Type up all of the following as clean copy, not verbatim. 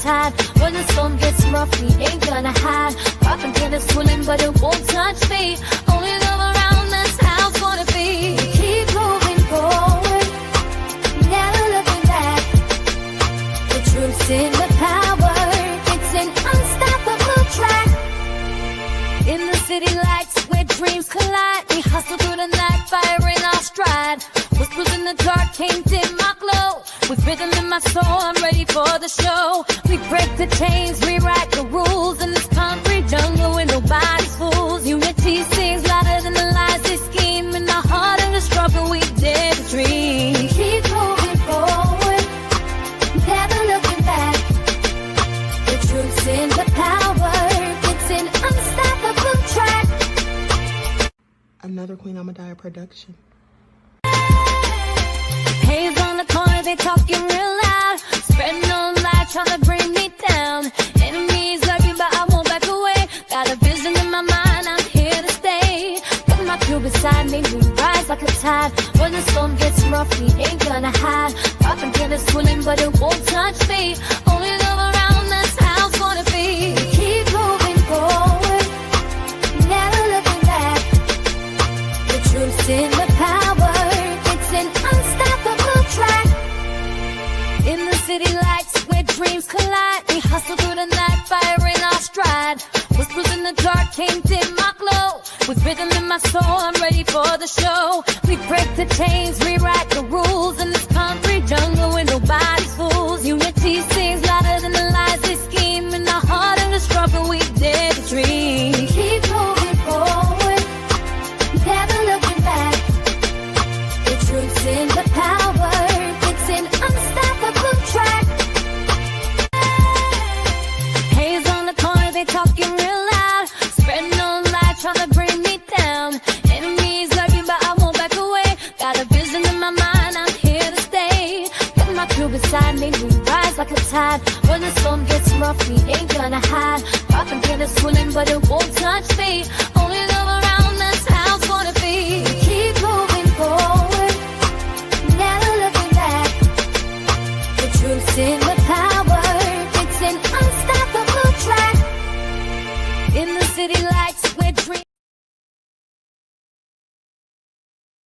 tide. When the storm gets rough, we ain't gonna hide. I can get it swilling, but it won't touch me. Only love around, that's how it's gonna be. Keep moving forward, never looking back. The truth's in the power, it's an unstoppable track. In the city lights where dreams collide, we hustle through the night, fire in our stride. Whispers in the dark can't dim my glow. With rhythm in my soul, I'm ready for the show. We break the chains, rewrite the rules in this concrete jungle where nobody's fools. Unity sings louder than the lies they scheme. In the heart of the struggle, we dare to dream. Keep moving forward, never looking back. The truth's in the power, it's an unstoppable track. Another Queen Ahmadiyyah production. Haze on the corner, they talking real loud. Spreading on light, trying to bring me down. Enemies lurking, but I won't back away. Got a vision in my mind, I'm here to stay. Got my crew beside me, we rise like a tide. When the storm gets rough, we ain't gonna hide. I can get it swilling, but it won't touch me. Only love around, that's how it's gonna be. Keep moving forward, never looking back. The truth's in the power, it's an unstoppable track. In the city lights where dreams collide, we hustle through the night, fire in our stride. Whispers in the dark can't dim my glow. With rhythm in my soul, I'm ready for the show. We break the chains, rewrite the rules in this concrete jungle where nobody's fools. Unity sings louder than the lies they scheme. In the heart of the struggle, we dare to dream. Keep moving forward, never looking back. The truth's in the power, it's an unstoppable track. Haze on the corner, they talking real loud. Spreading on light, trying to bring me down. Enemies lurking, but I won't back away. Got a vision in my mind, I'm here to stay. Got my crew beside me, we rise like a tide. When the storm gets rough, we ain't gonna hide. I can get it swilling, but it won't touch me. Only love around, that's how it's gonna be. Keep moving forward, never looking back. The truth's in the power, it's an unstoppable track. In the city lights where dreams.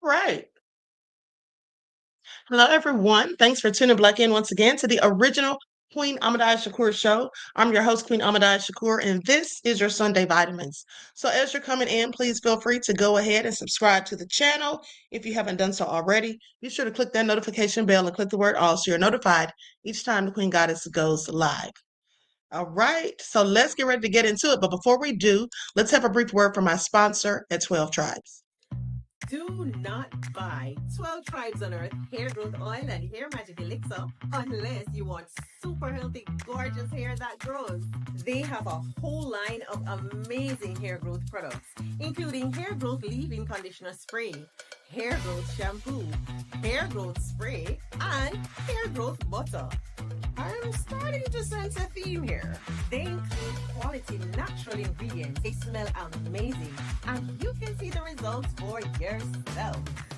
Right. Hello, everyone. Thanks for tuning back in once again to the original Queen Ahmadiyyah Shakur show. I'm your host, Queen Ahmadiyyah Shakur, and this is your Sunday Vitamins. So as you're coming in, please feel free to go ahead and subscribe to the channel. If you haven't done so already, be sure to click that notification bell and click the word all so you're notified each time the Queen Goddess goes live. All right, so let's get ready to get into it. But before we do, let's have a brief word from my sponsor at 12 Tribes. Do not buy 12 Tribes on Earth hair growth oil and hair magic elixir unless you want super healthy, gorgeous hair that grows. They have a whole line of amazing hair growth products, including hair growth leave-in conditioner spray, hair growth shampoo, hair growth spray, and hair growth butter. I'm starting to sense a theme here. They include quality natural ingredients. They smell amazing, and you can see the results for yourself.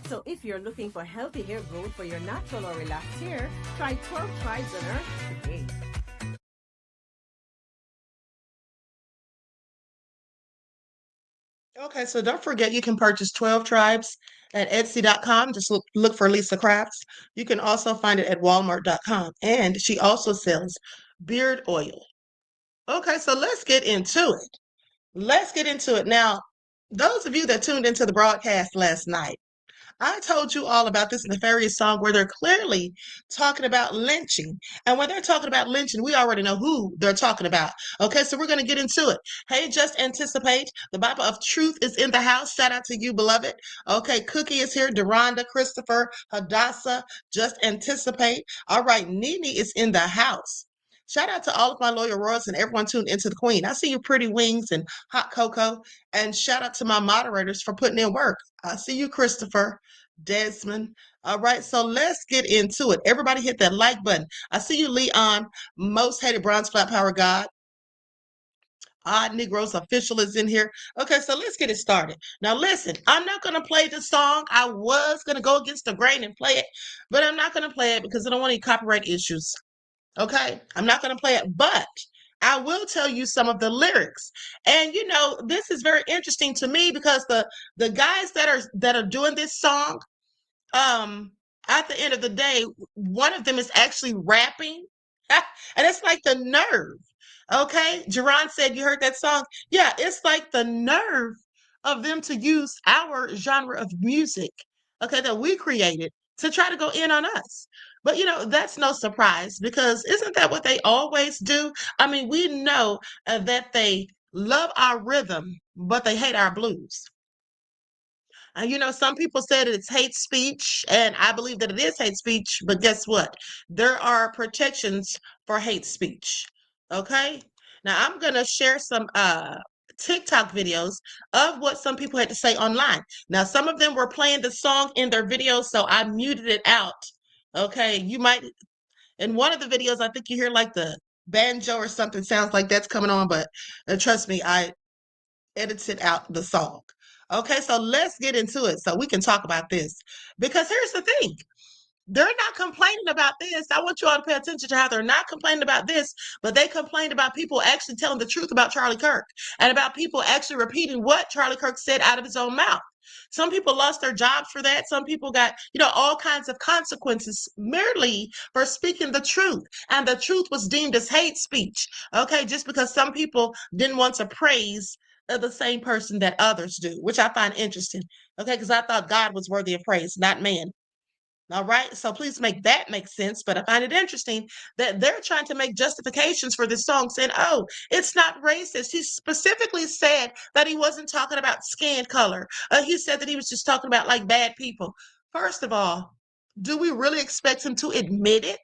So if you're looking for healthy hair growth for your natural or relaxed hair, try 12 Tribes on Earth today. Okay, so don't forget you can purchase 12 Tribes at Etsy.com. Just look for Lisa Crafts. You can also find it at Walmart.com. And she also sells beard oil. Okay, so let's get into it. Let's get into it. Now, those of you that tuned into the broadcast last night, I told you all about this nefarious song where they're clearly talking about lynching. And when they're talking about lynching, we already know who they're talking about. Okay, so we're going to get into it. Hey, just anticipate. The Bible of Truth is in the house. Shout out to you, beloved. Okay, Cookie is here. Deronda, Christopher, Hadassah, just anticipate. All right, Nene is in the house. Shout out to all of my loyal royals and everyone tuned into the Queen. I see you, Pretty Wings and Hot Cocoa. And shout out to my moderators for putting in work. I see you, Christopher, Desmond. All right, so let's get into it. Everybody hit that like button. I see you, Leon, most hated bronze flat power god. Odd Negroes official is in here. Okay, so let's get it started. Now listen, I'm not going to play the song. I was going to go against the grain and play it, but I'm not going to play it because I don't want any copyright issues. Okay, I'm not going to play it, but I will tell you some of the lyrics. And you know, this is very interesting to me because the guys that are doing this song, um, at the end of the day, one of them is actually rapping, and it's like the nerve. Okay, Jerron said you heard that song. Yeah, it's like the nerve of them to use our genre of music, okay, that we created to try to go in on us. But you know, that's no surprise because isn't that what they always do? I mean, we know that they love our rhythm, but they hate our blues. You know, some people said it's hate speech, and I believe that it is hate speech, but guess what? There are protections for hate speech. Okay? Now I'm gonna share some TikTok videos of what some people had to say online. Now, some of them were playing the song in their videos, so I muted it out. Okay, you might in one of the videos, I think you hear like the banjo or something sounds like that's coming on, but trust me, I edited out the song. Okay, so let's get into it so we can talk about this. Because here's the thing, they're not complaining about this. I want you all to pay attention to how they're not complaining about this, but they complained about people actually telling the truth about Charlie Kirk and about people actually repeating what Charlie Kirk said out of his own mouth. Some people lost their jobs for that. Some people got, you know, all kinds of consequences merely for speaking the truth. And the truth was deemed as hate speech. Okay, just because some people didn't want to praise the same person that others do, which I find interesting. Okay, because I thought God was worthy of praise, not man. All right. So please make that make sense. But I find it interesting that they're trying to make justifications for this song saying, oh, it's not racist. He specifically said that he wasn't talking about skin color. He said that he was just talking about like bad people. First of all, do we really expect him to admit it?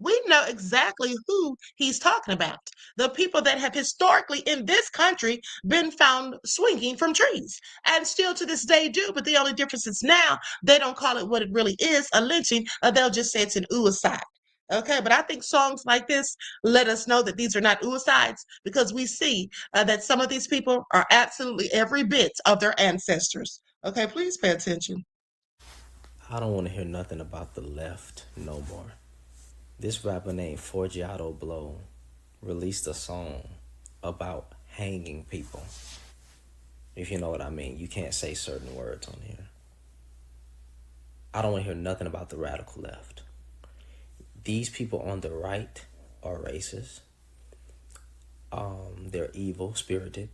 We know exactly who he's talking about. The people that have historically in this country been found swinging from trees and still to this day do. But the only difference is now they don't call it what it really is, a lynching. They'll just say it's an suicide. Okay, but I think songs like this let us know that these are not suicides because we see that some of these people are absolutely every bit of their ancestors. Okay, please pay attention. I don't want to hear nothing about the left no more. This rapper named Forgiato Blow released a song about hanging people. If you know what I mean, you can't say certain words on here. I don't want to hear nothing about the radical left. These people on the right are racist. They're evil spirited,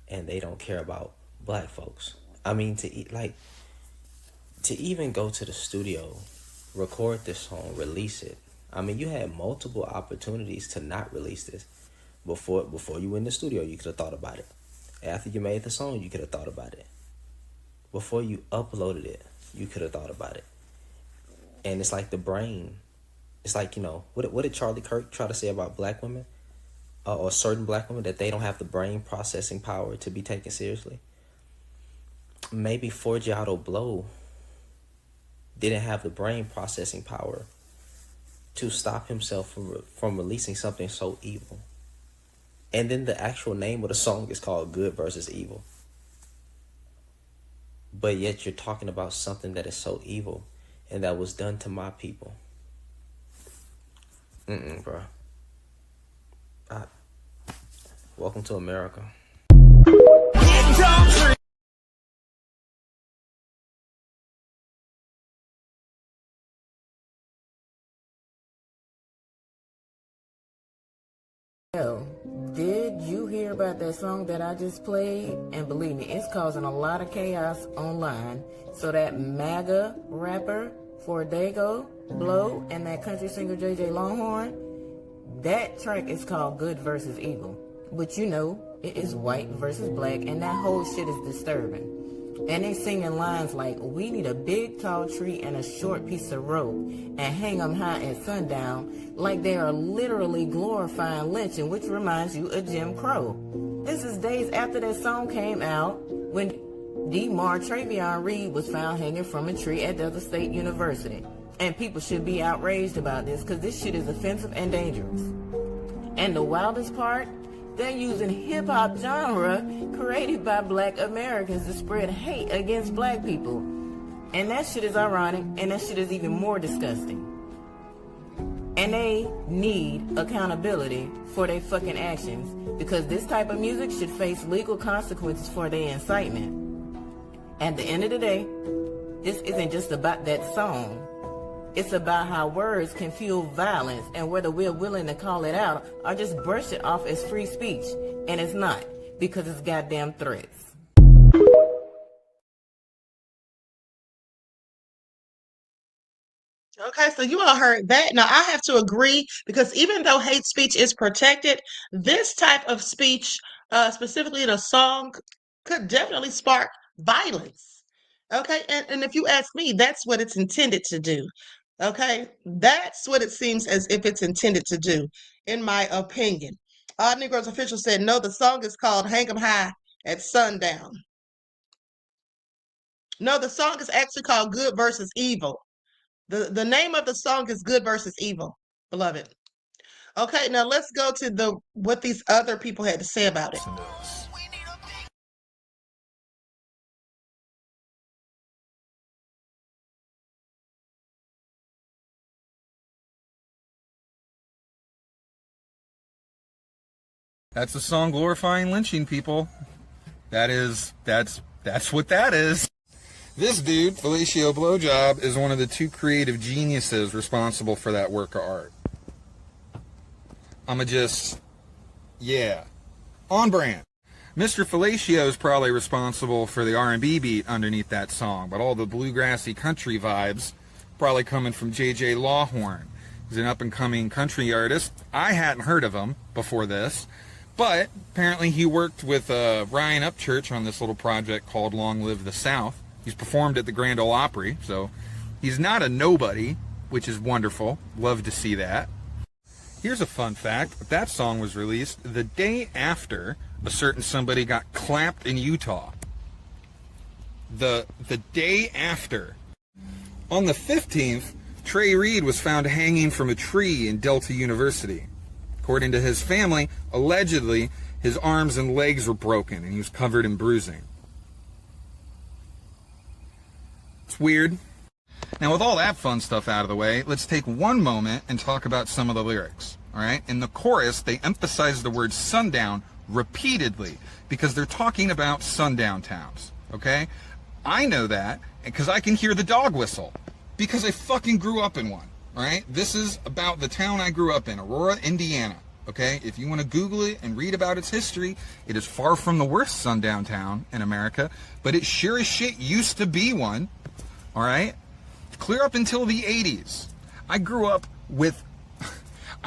and they don't care about black folks. I mean, to even go to the studio, record this song, release it. I mean, you had multiple opportunities to not release this. Before you went in the studio, you could have thought about it. After you made the song, you could have thought about it. Before you uploaded it, you could have thought about it. And it's like the brain. It's like, you know, what did Charlie Kirk try to say about black women? Or certain black women, that they don't have the brain processing power to be taken seriously? Maybe Forgiato Blow didn't have the brain processing power to stop himself from releasing something so evil. And then the actual name of the song is called Good versus Evil. But yet you're talking about something that is so evil and that was done to my people. Bro. Welcome to America. Yo, did you hear about that song that I just played? And believe me, it's causing a lot of chaos online. So that MAGA rapper, Forgiato Blow, and that country singer JJ Longhorn, that track is called Good versus Evil. But you know, it is white versus black, and that whole shit is disturbing. And they singing lines like, we need a big tall tree and a short piece of rope and hang them high at sundown, like they are literally glorifying lynching, which reminds you of Jim Crow. This is days after that song came out when DeMar Travion Reed was found hanging from a tree at Delta State University. And people should be outraged about this because this shit is offensive and dangerous. And the wildest part, they're using hip-hop genre created by black Americans to spread hate against black people. And that shit is ironic, and that shit is even more disgusting. And they need accountability for their fucking actions, because this type of music should face legal consequences for their incitement. At the end of the day, this isn't just about that song. It's about how words can fuel violence, and whether we're willing to call it out or just brush it off as free speech. And it's not, because it's goddamn threats. Okay, so you all heard that. Now, I have to agree because even though hate speech is protected, this type of speech, specifically in a song, could definitely spark violence. Okay, and if you ask me, that's what it's intended to do. Okay, that's what it seems as if it's intended to do, in my opinion. Odd Negroes official said, no, the song is called Hang 'em High at Sundown. No, the song is actually called Good versus Evil. The name of the song is Good versus Evil, beloved. Okay, now let's go to what these other people had to say about it. That's a song glorifying lynching, people. That's what that is. This dude, Fellatio Blowjob, is one of the two creative geniuses responsible for that work of art. Yeah, on brand. Mr. Fellatio is probably responsible for the R&B beat underneath that song, but all the bluegrassy country vibes probably coming from J.J. Lawhorn. He's an up-and-coming country artist. I hadn't heard of him before this, but apparently he worked with Ryan Upchurch on this little project called Long Live the South. He's performed at the Grand Ole Opry, so he's not a nobody, which is wonderful. Love to see that. Here's a fun fact. That song was released the day after a certain somebody got clapped in Utah. The day after. On the 15th, Trey Reed was found hanging from a tree in Delta University. According to his family, allegedly, his arms and legs were broken and he was covered in bruising. It's weird. Now, with all that fun stuff out of the way, let's take one moment and talk about some of the lyrics. All right? In the chorus, they emphasize the word sundown repeatedly because they're talking about sundown towns. Okay? I know that because I can hear the dog whistle because I fucking grew up in one. All right? This is about the town I grew up in, Aurora, Indiana. Okay? If you want to Google it and read about its history, it is far from the worst sundown town in America, but it sure as shit used to be one. All right? Clear up until the 80s. I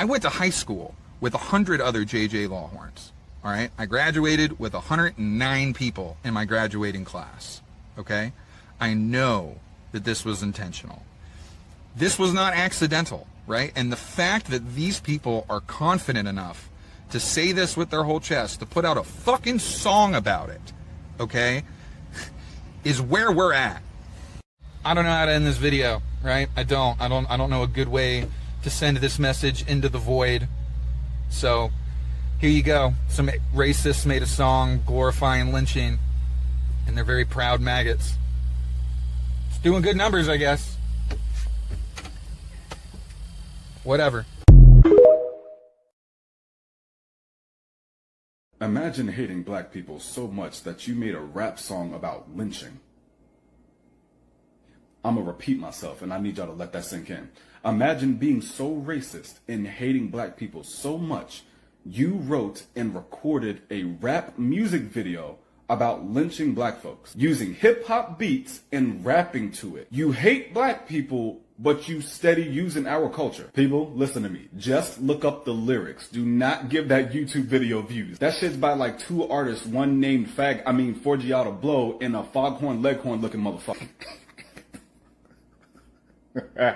went to high school with 100 other J.J. Lawhorns. All right? I graduated with 109 people in my graduating class. Okay? I know that this was intentional. This was not accidental, right? And the fact that these people are confident enough to say this with their whole chest, to put out a fucking song about it, okay, is where we're at. I don't know how to end this video, right? I don't know a good way to send this message into the void. So here you go. Some racists made a song glorifying lynching, and they're very proud maggots. It's doing good numbers, I guess. Whatever. Imagine hating black people so much that you made a rap song about lynching. I'm gonna repeat myself and I need y'all to let that sink in. Imagine being so racist and hating black people so much, you wrote and recorded a rap music video about lynching black folks, using hip hop beats and rapping to it. You hate black people, but you steady using our culture. People, listen to me. Just look up the lyrics. Do not give that YouTube video views. That shit's by like two artists, one named Forgiato Blow and a foghorn leghorn looking motherfucker. The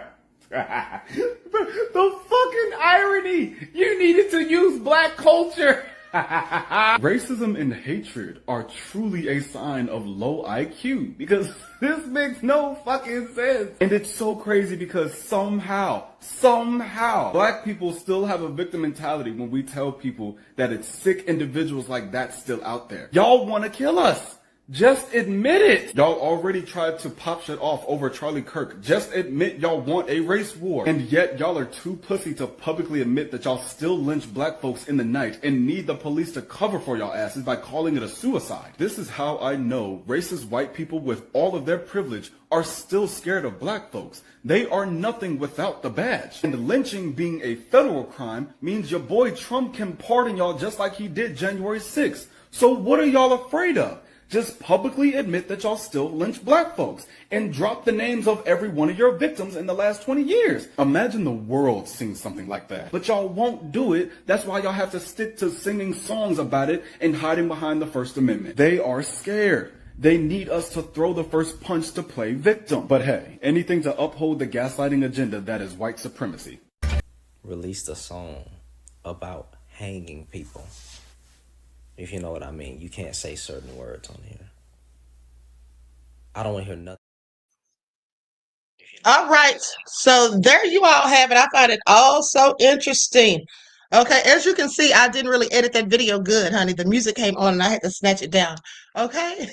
fucking irony! You needed to use black culture! Racism and hatred are truly a sign of low IQ because this makes no fucking sense. And it's so crazy because somehow, black people still have a victim mentality when we tell people that it's sick individuals like that still out there. Y'all want to kill us. Just admit it. Y'all already tried to pop shit off over Charlie Kirk. Just admit y'all want a race war. And yet y'all are too pussy to publicly admit that y'all still lynch black folks in the night and need the police to cover for y'all asses by calling it a suicide. This is how I know racist white people with all of their privilege are still scared of black folks. They are nothing without the badge. And lynching being a federal crime means your boy Trump can pardon y'all just like he did January 6th. So what are y'all afraid of? Just publicly admit that y'all still lynch black folks and drop the names of every one of your victims in the last 20 years. Imagine the world seeing something like that. But y'all won't do it. That's why y'all have to stick to singing songs about it and hiding behind the First Amendment. They are scared. They need us to throw the first punch to play victim. But hey, anything to uphold the gaslighting agenda that is white supremacy. Released a song about hanging people. If you know what I mean, you can't say certain words on here. I don't want to hear nothing. All right. So there you all have it. I find it all so interesting. Okay. As you can see, I didn't really edit that video good, honey. The music came on and I had to snatch it down. Okay.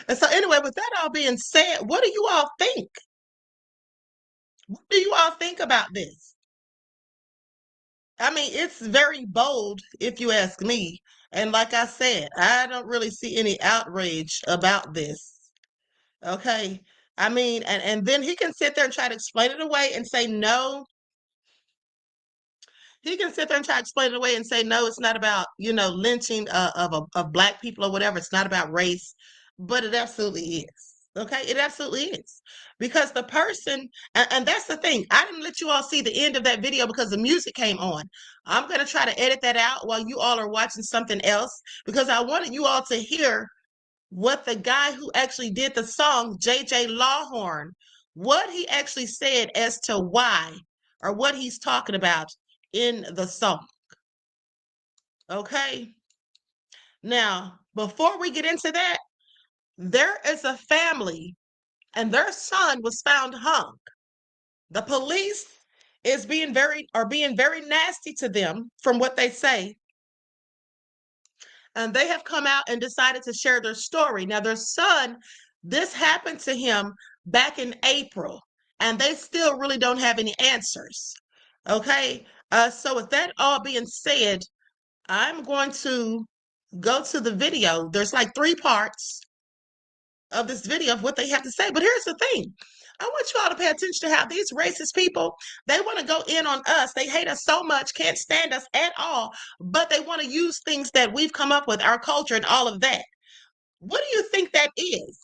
And so anyway, with that all being said, what do you all think? What do you all think about this? I mean, it's very bold, if you ask me. And like I said, I don't really see any outrage about this. Okay. I mean, and then he can sit there and try to explain it away and say, no. He can sit there and try to explain it away and say, no, it's not about, lynching of black people or whatever. It's not about race, but it absolutely is. Okay. It absolutely is. Because the person, and that's the thing, I didn't let you all see the end of that video because the music came on. I'm going to try to edit that out while you all are watching something else because I wanted you all to hear what the guy who actually did the song, JJ Lawhorn, what he actually said as to why or what he's talking about in the song. Okay. Now, before we get into that, there is a family and their son was found hung. The police is being very nasty to them from what they say. And they have come out and decided to share their story. Now, their son, this happened to him back in April, and they still really don't have any answers. Okay. So with that all being said, I'm going to go to the video. There's like 3 parts of this video of what they have to say. But here's the thing. I want you all to pay attention to how these racist people, they want to go in on us. They hate us so much, can't stand us at all, but they want to use things that we've come up with, our culture and all of that. What do you think that is?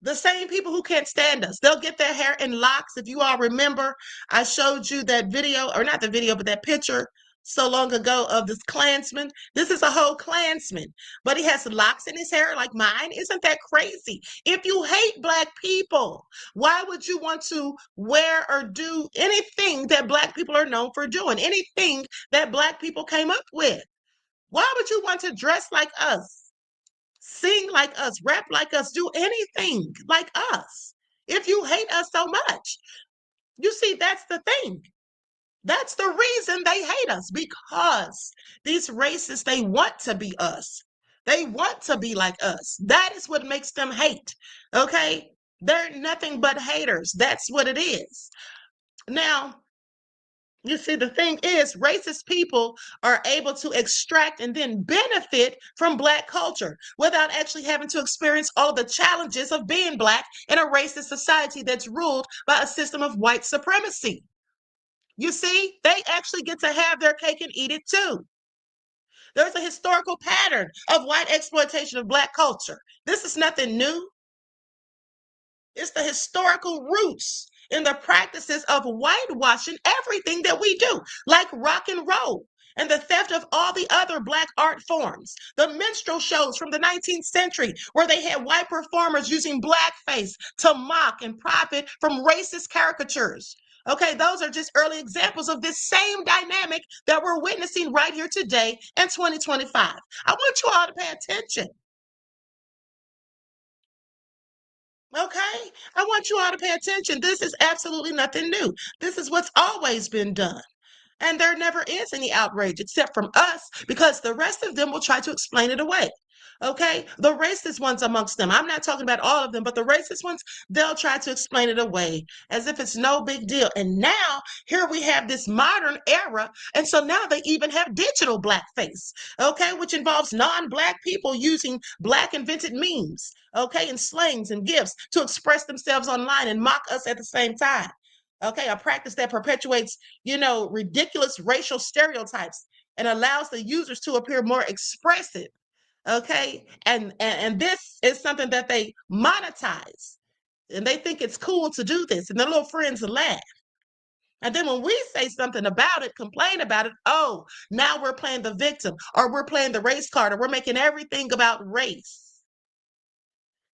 The same people who can't stand us. They'll get their hair in locks. If you all remember, I showed you that video, or not the video, but that picture so long ago of this Klansman. This is a whole Klansman, but he has locks in his hair like mine. Isn't that crazy? If you hate black people, why would you want to wear or do anything that black people are known for doing? Anything that black people came up with? Why would you want to dress like us? Sing like us, rap like us, do anything like us? If you hate us so much, you see, that's the thing. That's the reason they hate us, because these racists, they want to be us. They want to be like us. That is what makes them hate. Okay. They're nothing but haters. That's what it is. Now, you see, the thing is, racist people are able to extract and then benefit from black culture without actually having to experience all the challenges of being black in a racist society that's ruled by a system of white supremacy. You see, they actually get to have their cake and eat it too. There's a historical pattern of white exploitation of black culture. This is nothing new. It's the historical roots in the practices of whitewashing everything that we do, like rock and roll and the theft of all the other black art forms. The minstrel shows from the 19th century, where they had white performers using blackface to mock and profit from racist caricatures. Okay, those are just early examples of this same dynamic that we're witnessing right here today in 2025. I want you all to pay attention. Okay, I want you all to pay attention. This is absolutely nothing new. This is what's always been done. And there never is any outrage except from us, because the rest of them will try to explain it away. Okay, the racist ones amongst them. I'm not talking about all of them, but the racist ones, they'll try to explain it away as if it's no big deal. And now here we have this modern era. And so now they even have digital blackface, okay, which involves non-black people using black invented memes, okay, and slangs and gifs to express themselves online and mock us at the same time. Okay, a practice that perpetuates, ridiculous racial stereotypes and allows the users to appear more expressive. Okay, and this is something that they monetize, and they think it's cool to do this, and their little friends laugh. And then when we say something about it, complain about it, oh, now we're playing the victim, or we're playing the race card, or we're making everything about race.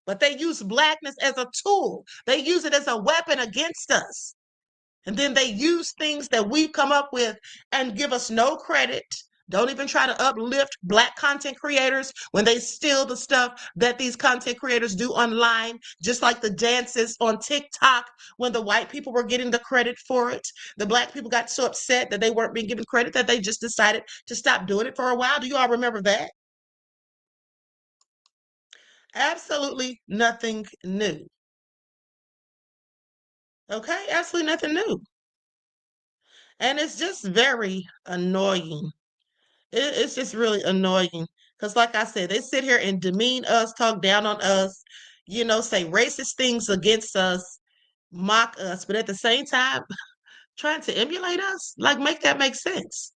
But they use blackness as a tool. They use it as a weapon against us. And then they use things that we've come up with and give us no credit. Don't even try to uplift Black content creators when they steal the stuff that these content creators do online, just like the dances on TikTok when the white people were getting the credit for it. The Black people got so upset that they weren't being given credit that they just decided to stop doing it for a while. Do you all remember that? Absolutely nothing new. Okay, absolutely nothing new. And it's just very annoying. It's just really annoying because, like I said, they sit here and demean us, talk down on us, say racist things against us, mock us, but at the same time, trying to emulate us, like make that make sense.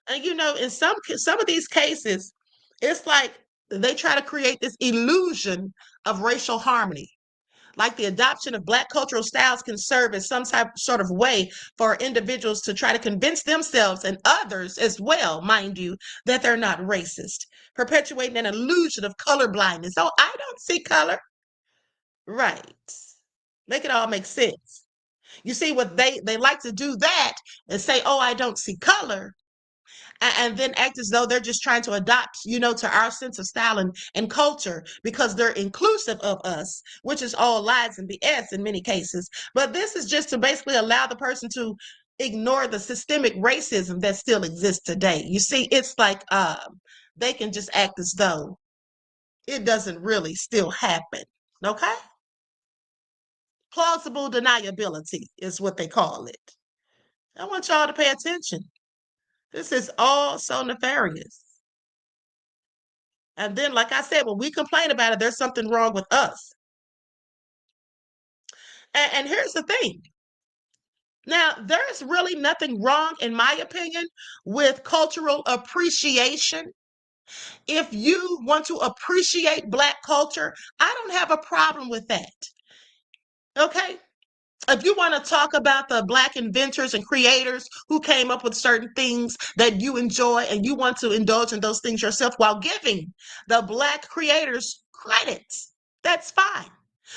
And in some of these cases, it's like they try to create this illusion of racial harmony. Like the adoption of Black cultural styles can serve as some type sort of way for individuals to try to convince themselves and others as well, mind you, that they're not racist, perpetuating an illusion of color blindness. Oh, I don't see color. Right. Make it all make sense. You see what they like to do that and say, oh, I don't see color, and then act as though they're just trying to adopt, to our sense of style and culture because they're inclusive of us, which is all lies and BS in many cases. But this is just to basically allow the person to ignore the systemic racism that still exists today. You see, it's like they can just act as though it doesn't really still happen. Okay? Plausible deniability is what they call it. I want y'all to pay attention. This is all so nefarious. And then, like I said, when we complain about it, there's something wrong with us. And here's the thing. Now, there's really nothing wrong, in my opinion, with cultural appreciation. If you want to appreciate Black culture, I don't have a problem with that. Okay? If you want to talk about the Black inventors and creators who came up with certain things that you enjoy and you want to indulge in those things yourself while giving the Black creators credits, that's fine.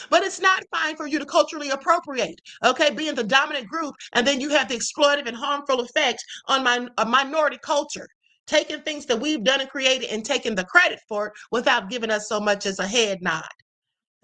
But it's not fine for you to culturally appropriate, okay, being the dominant group, and then you have the exploitative and harmful effect on a minority culture, taking things that we've done and created and taking the credit for it without giving us so much as a head nod.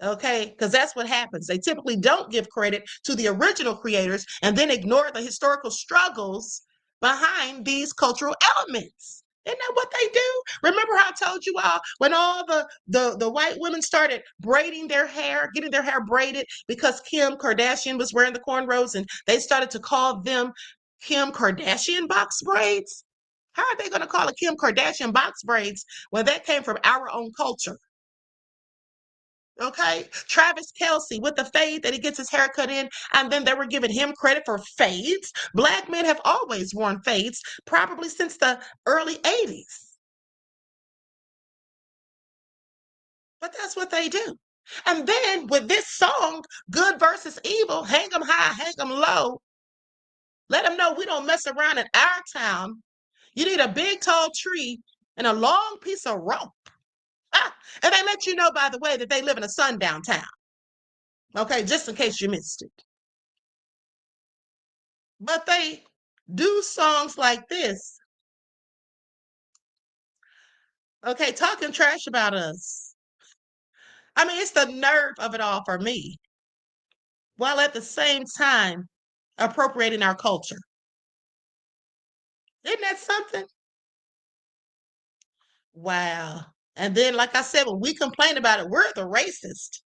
Okay, because that's what happens. They typically don't give credit to the original creators and then ignore the historical struggles behind these cultural elements. Isn't that what they do? Remember how I told you all when all the white women started braiding their hair, getting their hair braided because Kim Kardashian was wearing the cornrows, and they started to call them Kim Kardashian box braids? How are they going to call it Kim Kardashian box braids when that came from our own culture? Okay, Travis Kelce with the fade that he gets his haircut in, and then they were giving him credit for fades. Black men have always worn fades, probably since the early 80s. But that's what they do. And then with this song, Good versus Evil, hang them high, hang them low, let them know we don't mess around in our town. You need a big tall tree and a long piece of rope. Ah, and they let you know, by the way, that they live in a sundown town. Okay, just in case you missed it. But they do songs like this, okay, talking trash about us. I mean, it's the nerve of it all for me, while at the same time appropriating our culture. Isn't that something? Wow. And then, like I said, when we complain about it, we're the racist.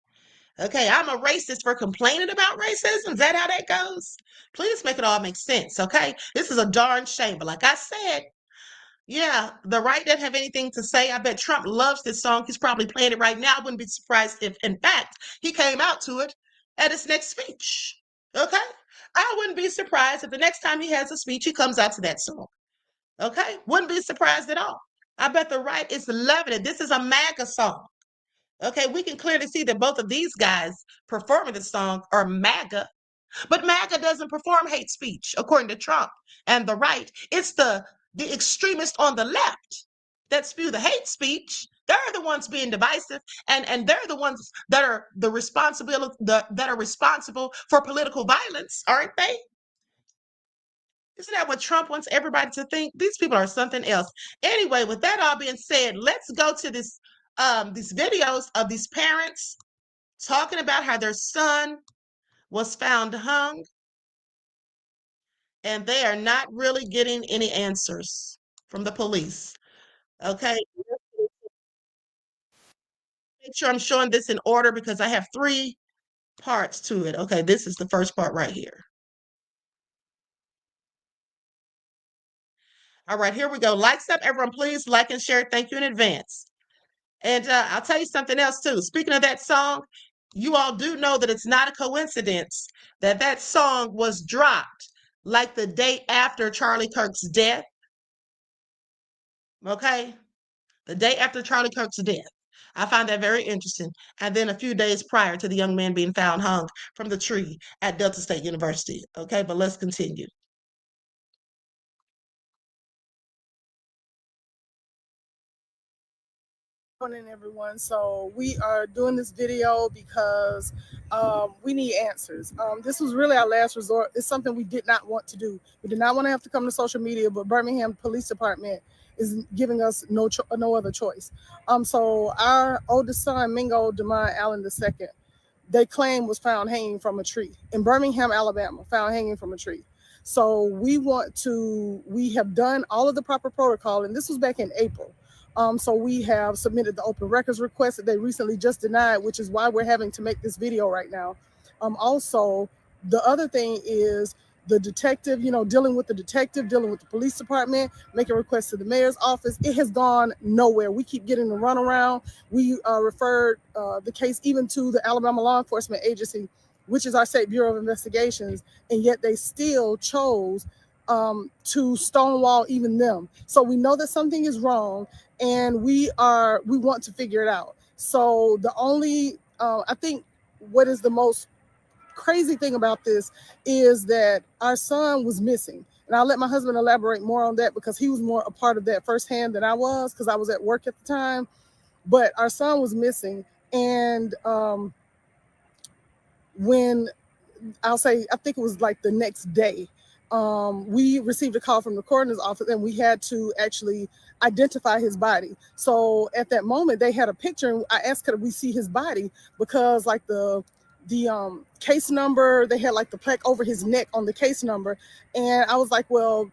Okay, I'm a racist for complaining about racism. Is that how that goes? Please make it all make sense. Okay, this is a darn shame. But like I said, yeah, the right doesn't have anything to say. I bet Trump loves this song. He's probably playing it right now. I wouldn't be surprised if, in fact, he came out to it at his next speech. Okay, I wouldn't be surprised if the next time he has a speech, he comes out to that song. Okay, wouldn't be surprised at all. I bet the right is loving it. This is a MAGA song. Okay, we can clearly see that both of these guys performing the song are MAGA, but MAGA doesn't perform hate speech, according to Trump and the right. It's the extremists on the left that spew the hate speech. They're the ones being divisive, and they're the ones that are that are responsible for political violence, aren't they? Isn't that what Trump wants everybody to think? These people are something else. Anyway, with that all being said, let's go to these videos of these parents talking about how their son was found hung, and they are not really getting any answers from the police. Okay, make sure I'm showing this in order because I have 3 parts to it. Okay, this is the first part right here. All right, here we go. Likes up, everyone. Please like and share. Thank you in advance. And I'll tell you something else too. Speaking of that song, you all do know that it's not a coincidence that that song was dropped like the day after Charlie Kirk's death. Okay, the day after Charlie Kirk's death. I find that very interesting. And then a few days prior to the young man being found hung from the tree at Delta State University. Okay, but let's continue. Morning, everyone. So we are doing this video because we need answers. This was really our last resort. It's something we did not want to do. We did not want to have to come to social media, but Birmingham Police Department is giving us no other choice. So our oldest son, Mingo Demond Allen II, they claim was found hanging from a tree in Birmingham, Alabama, found hanging from a tree. So we have done all of the proper protocol, and this was back in April. So we have submitted the open records request that they recently just denied, which is why we're having to make this video right now. Also, the other thing is the detective, dealing with the police department, making requests to the mayor's office. It has gone nowhere. We keep getting the runaround. We referred the case even to the Alabama Law Enforcement Agency, which is our State Bureau of Investigations, and yet they still chose to stonewall even them. So we know that something is wrong, and we want to figure it out. So the only, I think what is the most crazy thing about this is that our son was missing. And I'll let my husband elaborate more on that because he was more a part of that firsthand than I was because I was at work at the time. But our son was missing. And when I think it was like the next day, we received a call from the coroner's office and we had to actually identify his body. So at that moment they had a picture and I asked, could we see his body? Because like the case number, they had like the plaque over his neck on the case number. And I was like, well,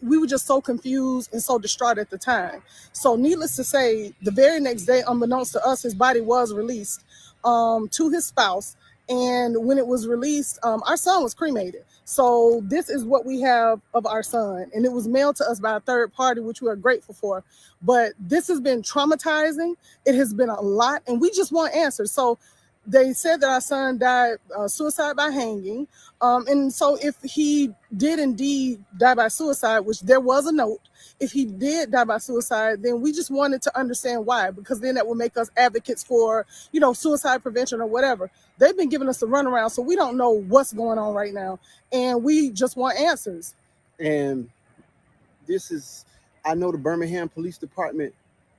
we were just so confused and so distraught at the time. So needless to say, the very next day, unbeknownst to us, his body was released to his spouse. And when it was released, our son was cremated. So this is what we have of our son. And it was mailed to us by a third party, which we are grateful for. But this has been traumatizing. It has been a lot. And we just want answers. So they said that our son died suicide by hanging. And so if he did indeed die by suicide, which there was a note, if he did die by suicide, then we just wanted to understand why, because then that would make us advocates for, suicide prevention or whatever. They've been giving us the runaround, so we don't know what's going on right now. And we just want answers. And I know the Birmingham Police Department,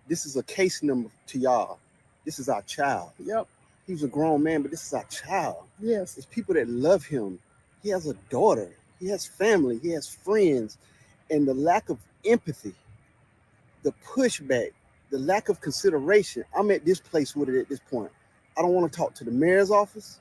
this is a case number to y'all. This is our child. Yep. He was a grown man, but this is our child. Yes. It's people that love him. He has a daughter. He has family. He has friends. And the lack of empathy, the pushback, the lack of consideration. I'm at this place with it at this point. I don't want to talk to the mayor's office.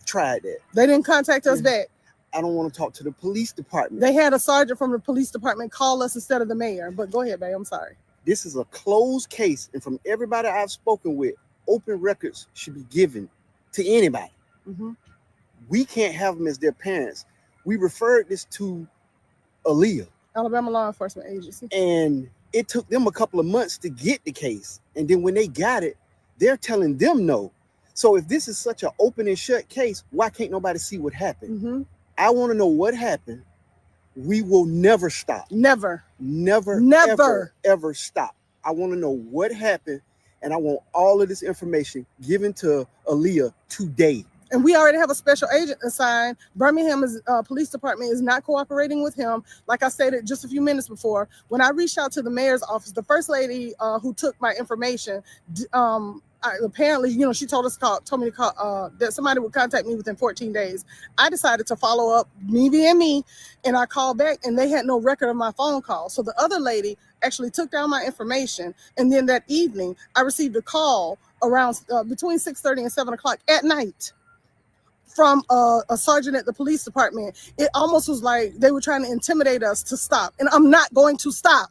Tried that. They didn't contact us back. I don't want to talk to the police department. They had a sergeant from the police department call us instead of the mayor. But go ahead, babe. I'm sorry. This is a closed case, and from everybody I've spoken with, open records should be given to anybody. Mm-hmm. We can't have them as their parents. We referred this to Aaliyah, Alabama Law Enforcement Agency, and it took them a couple of months to get the case. And then when they got it, they're telling them no. So if this is such an open and shut case, why can't nobody see what happened? Mm-hmm. I want to know what happened. We will never stop. Never, ever stop. I want to know what happened, and I want all of this information given to Aaliyah today. And we already have a special agent assigned. Birmingham's police department is not cooperating with him. Like I stated just a few minutes before, when I reached out to the mayor's office, the first lady who took my information, apparently, she told me to call, that somebody would contact me within 14 days. I decided to follow up, me being me, and I called back, and they had no record of my phone call. So the other lady actually took down my information, and then that evening, I received a call around between 6:30 and 7 o'clock at night from a sergeant at the police department. It almost was like they were trying to intimidate us to stop, and I'm not going to stop.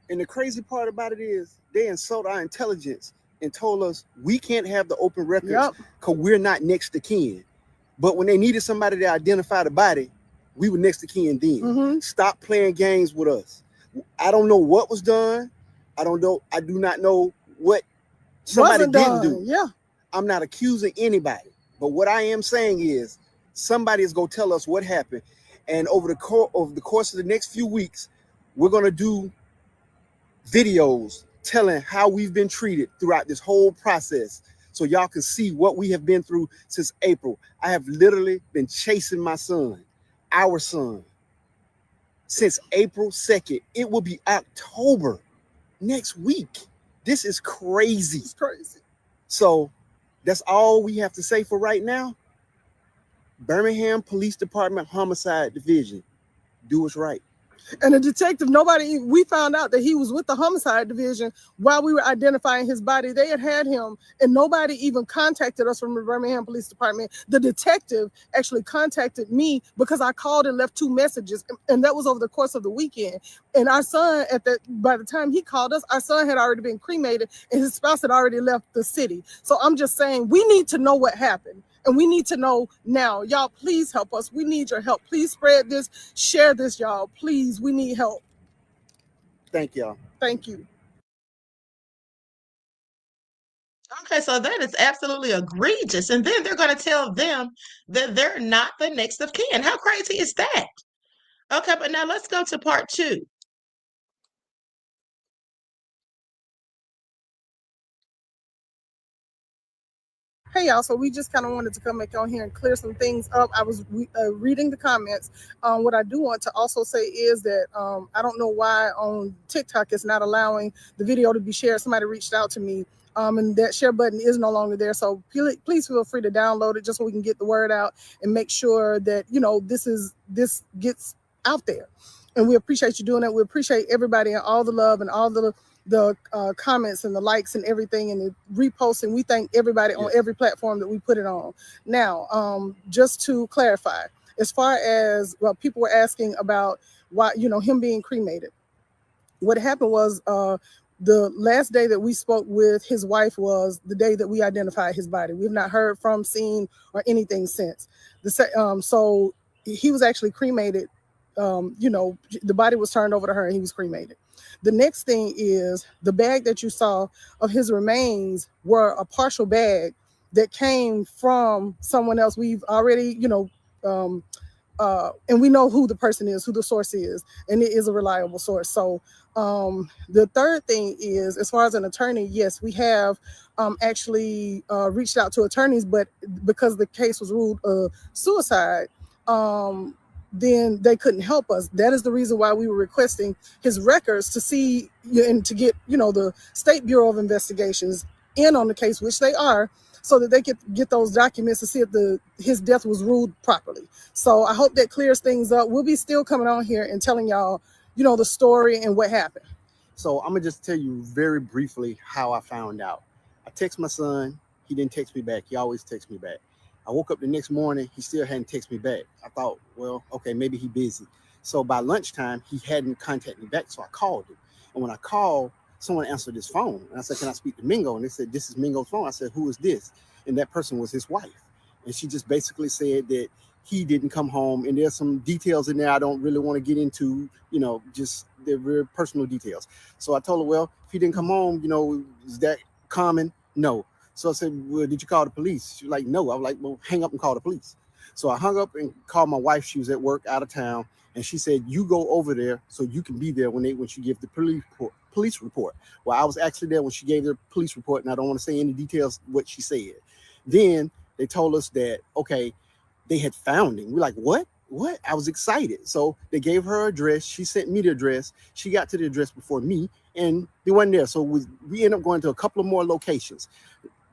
And the crazy part about it is they insult our intelligence and told us we can't have the open records because we're not next to kin. But when they needed somebody to identify the body, we were next to kin then. Mm-hmm. Stop playing games with us. I don't know what was done. I do not know what somebody didn't do. Yeah. I'm not accusing anybody. But what I am saying is somebody is going to tell us what happened. And over the course of the next few weeks, we're going to do videos telling how we've been treated throughout this whole process, so y'all can see what we have been through since April. I have literally been chasing my son, our son, since April 2nd. It will be October next week. This is crazy. It's crazy. So that's all we have to say for right now. Birmingham Police Department Homicide Division, do us right. And the detective, we found out that he was with the homicide division while we were identifying his body. They had him, and nobody even contacted us from the Birmingham Police Department. The detective actually contacted me because I called and left 2 messages, and that was over the course of the weekend. And our son, by the time he called us, our son had already been cremated, and his spouse had already left the city. So I'm just saying, we need to know what happened. And we need to know now. Y'all, please help us. We need your help. Please spread this. Share this, y'all. Please, we need help. Thank y'all. Thank you. Okay, so that is absolutely egregious. And then they're going to tell them that they're not the next of kin. How crazy is that? Okay, but now let's go to part 2. Hey, y'all. So we just kind of wanted to come back on here and clear some things up. I was reading the comments. What I do want to also say is that I don't know why on TikTok it's not allowing the video to be shared. Somebody reached out to me, and that share button is no longer there. So please feel free to download it just so we can get the word out and make sure that, this gets out there. And we appreciate you doing it. We appreciate everybody and all the love and all the comments and the likes and everything and the reposting. We thank everybody on every platform that we put it on. Now, just to clarify, as far as people were asking about why, him being cremated, what happened was the last day that we spoke with his wife was the day that we identified his body. We've not heard from, seen, or anything since. So he was actually cremated. The body was turned over to her and he was cremated. The next thing is the bag that you saw of his remains were a partial bag that came from someone else. We've already, and we know who the person is, who the source is, and it is a reliable source. So the third thing is, as far as an attorney, yes, we have actually reached out to attorneys, but because the case was ruled suicide, then they couldn't help us. That is the reason why we were requesting his records to see and to get, the State Bureau of Investigations in on the case, which they are, so that they could get those documents to see if his death was ruled properly. So I hope that clears things up. We'll be still coming on here and telling y'all, the story and what happened. So I'm gonna just tell you very briefly how I found out. I text my son. He didn't text me back. He always texts me back. I woke up the next morning, he still hadn't texted me back. I thought, well, okay, maybe he's busy. So by lunchtime, he hadn't contacted me back, so I called him. And when I called, someone answered his phone. And I said, can I speak to Mingo? And they said, this is Mingo's phone. I said, who is this? And that person was his wife. And she just basically said that he didn't come home. And there's some details in there I don't really want to get into, you know, just they're very personal details. So I told her, well, if he didn't come home, you know, is that common? No. So I said, well, did you call the police? She was like, no. I was like, well, hang up and call the police. So I hung up and called my wife. She was at work out of town. And she said, you go over there so you can be there when she give the police report. Well, I was actually there when she gave the police report, and I don't want to say any details what she said. Then they told us that, okay, they had found him. We're like, what? What? I was excited. So they gave her address. She sent me the address. She got to the address before me, and they wasn't there. So we ended up going to a couple of more locations.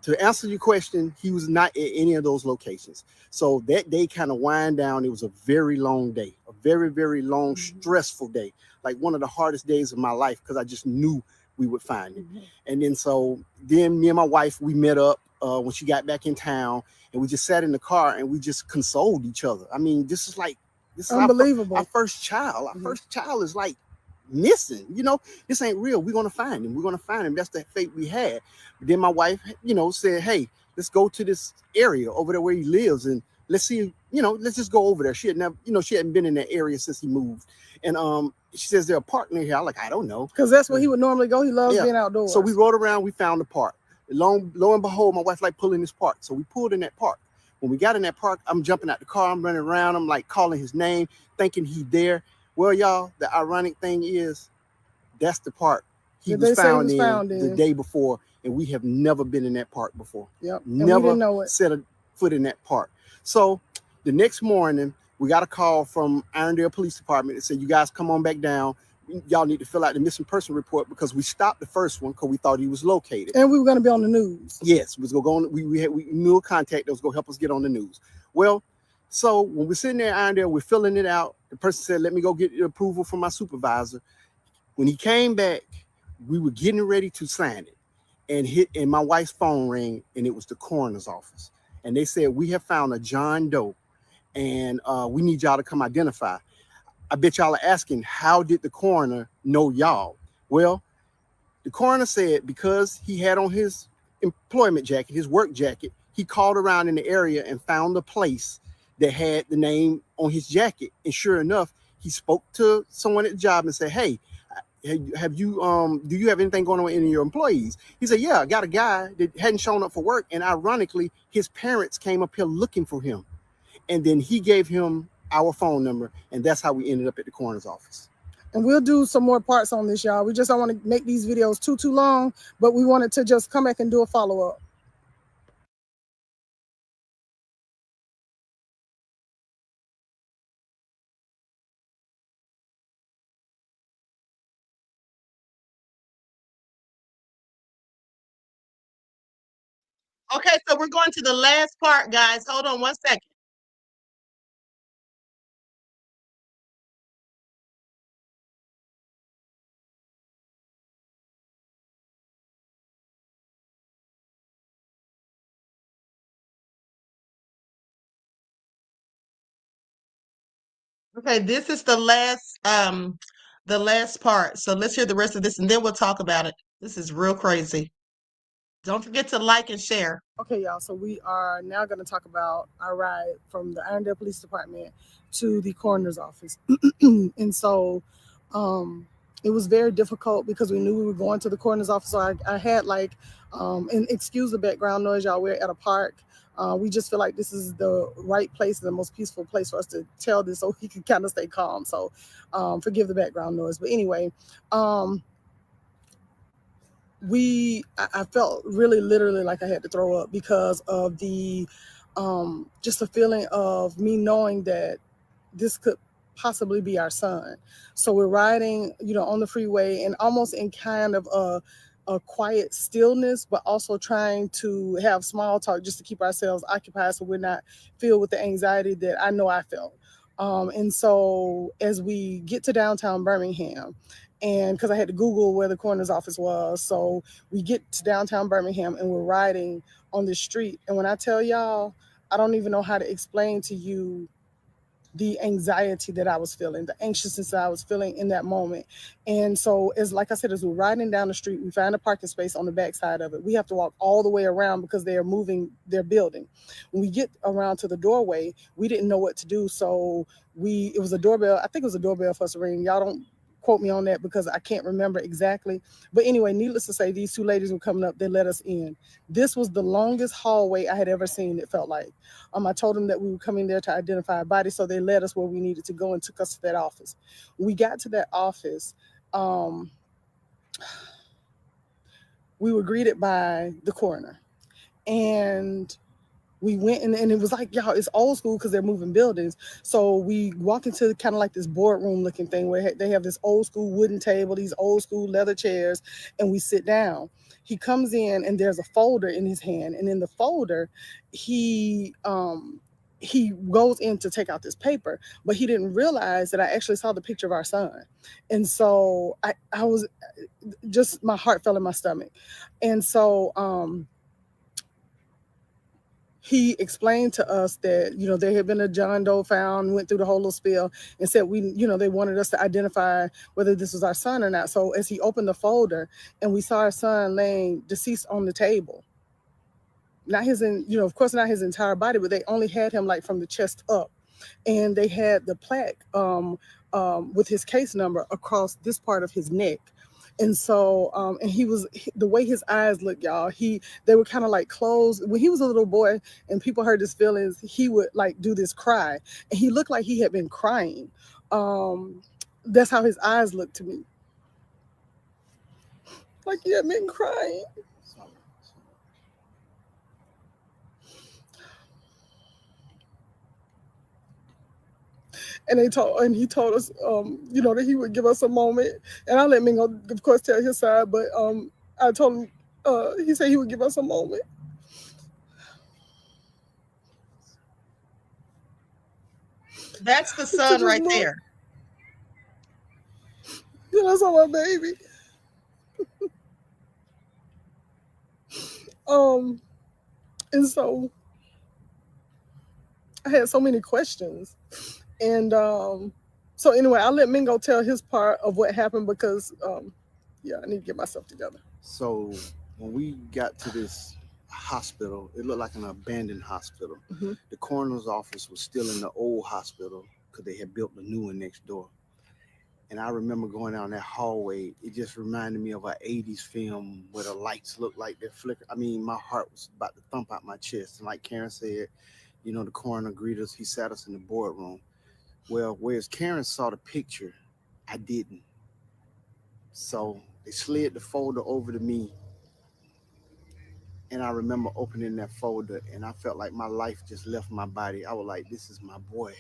To answer your question, he was not at any of those locations. So that day kind of wind down. It was a very long day, a very, very long, stressful day. Like one of the hardest days of my life because I just knew we would find him. And then me and my wife, we met up when she got back in town, and we just sat in the car and we just consoled each other. I mean, this is unbelievable. Our first child. Our first child is like missing, you know, this ain't real. We're going to find him. We're going to find him. That's the fate we had. But then my wife, you know, said, hey, let's go to this area over there where he lives and let's see, you know, let's just go over there. She had never, you know, she hadn't been in that area since he moved. And she says there's a park near here. I'm like, I don't know. Because that's where he would normally go. He loves being outdoors. So we rode around, we found the park. Lo and behold, my wife like pulling this park. So we pulled in that park. When we got in that park, I'm jumping out the car, I'm running around, I'm like calling his name, thinking he's there. Well, y'all, the ironic thing is, that's the park he was found in the day before, and we have never been in that park before. Yep. Never set a foot in that park. So the next morning, we got a call from Irondale Police Department that said, you guys come on back down. Y'all need to fill out the missing person report because we stopped the first one because we thought he was located. And we were going to be on the news. Yes, we was going to go on. We knew a contact that was going to help us get on the news. Well, so when we're sitting there, Irondale, we're filling it out. The person said, let me go get the approval from my supervisor. When he came back, we were getting ready to sign it. And my wife's phone rang, and it was the coroner's office. And they said, we have found a John Doe, and we need y'all to come identify. I bet y'all are asking, how did the coroner know y'all? Well, the coroner said because he had on his employment jacket, his work jacket, he called around in the area and found a place that had the name on his jacket. And sure enough, he spoke to someone at the job and said, hey, do you have anything going on with any of your employees? He said, yeah, I got a guy that hadn't shown up for work. And ironically, his parents came up here looking for him. And then he gave him our phone number. And that's how we ended up at the coroner's office. And we'll do some more parts on this, y'all. We just don't want to make these videos too long, but we wanted to just come back and do a follow-up. Okay, so we're going to the last part, guys. Hold on one second. Okay, this is the last part. So let's hear the rest of this and then we'll talk about it. This is real crazy. Don't forget to like and share. Okay, y'all. So we are now going to talk about our ride from the Irondale Police Department to the coroner's office. And so it was very difficult because we knew we were going to the coroner's office. So I had and excuse the background noise, y'all. We're at a park. We just feel like this is the right place, the most peaceful place for us to tell this so he can kind of stay calm. So forgive the background noise. But anyway, I felt really literally like I had to throw up because of the just the feeling of me knowing that this could possibly be our son. So we're riding, on the freeway and almost in kind of a quiet stillness, but also trying to have small talk just to keep ourselves occupied so we're not filled with the anxiety that I know I felt. And so as we get to downtown Birmingham, and because I had to Google where the coroner's office was, so we get to downtown Birmingham and we're riding on the street. And when I tell y'all, I don't even know how to explain to you the anxiety that I was feeling, the anxiousness that I was feeling in that moment. And so, as like I said, as we're riding down the street, we find a parking space on the backside of it. We have to walk all the way around because they are moving their building. When we get around to the doorway, we didn't know what to do. So it was a doorbell. I think it was a doorbell for us to ring. Y'all don't quote me on that because I can't remember exactly. But anyway, needless to say, these two ladies were coming up. They let us in. This was the longest hallway I had ever seen, it felt like. I told them that we were coming there to identify a body, so they led us where we needed to go and took us to that office. When we got to that office, we were greeted by the coroner. And we went and it was like, y'all, it's old school because they're moving buildings. So we walk into kind of like this boardroom looking thing where they have this old school wooden table, these old school leather chairs, and we sit down. He comes in and there's a folder in his hand. And in the folder, he goes in to take out this paper, but he didn't realize that I actually saw the picture of our son. And so I was just, my heart fell in my stomach. And so, he explained to us that, there had been a John Doe found, went through the whole little spiel and said they wanted us to identify whether this was our son or not. So as he opened the folder and we saw our son laying deceased on the table, not of course not his entire body, but they only had him like from the chest up. And they had the plaque with his case number across this part of his neck. And so, and the way his eyes looked, y'all, they were kind of like closed. When he was a little boy and people heard his feelings, he would like do this cry. And he looked like he had been crying. That's how his eyes looked to me. Like he had been crying. And he told us, that he would give us a moment. And I let Mingo, of course, tell his side, but I told him, he said he would give us a moment. That's the son right there. Yeah, that's all my baby. And so I had so many questions. And so anyway, I'll let Mingo tell his part of what happened because, I need to get myself together. So when we got to this hospital, it looked like an abandoned hospital. Mm-hmm. The coroner's office was still in the old hospital because they had built a new one next door. And I remember going down that hallway. It just reminded me of an 80s film where the lights looked like they're flickering. I mean, my heart was about to thump out my chest. And like Karen said, the coroner greeted us. He sat us in the boardroom. Well, whereas Karen saw the picture, I didn't. So they slid the folder over to me. And I remember opening that folder and I felt like my life just left my body. I was like, this is my boy.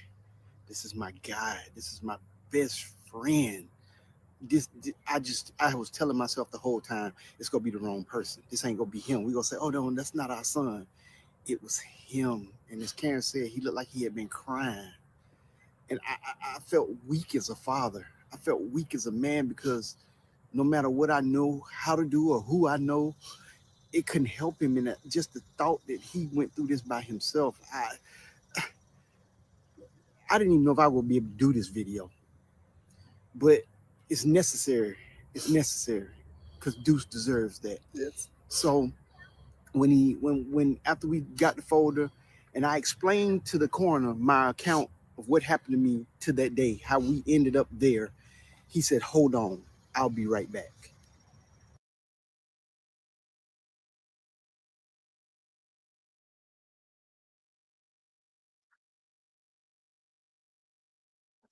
This is my guy. This is my best friend. I was telling myself the whole time, it's going to be the wrong person. This ain't going to be him. We're going to say, oh, no, that's not our son. It was him. And as Karen said, he looked like he had been crying. And I felt weak as a father. I felt weak as a man because no matter what I know how to do or who I know, it couldn't help him. And just the thought that he went through this by himself, I didn't even know if I would be able to do this video. But it's necessary. It's necessary because Deuce deserves that. Yes. So when after we got the folder and I explained to the coroner my account of what happened to me to that day, how we ended up there, he said, hold on, I'll be right back.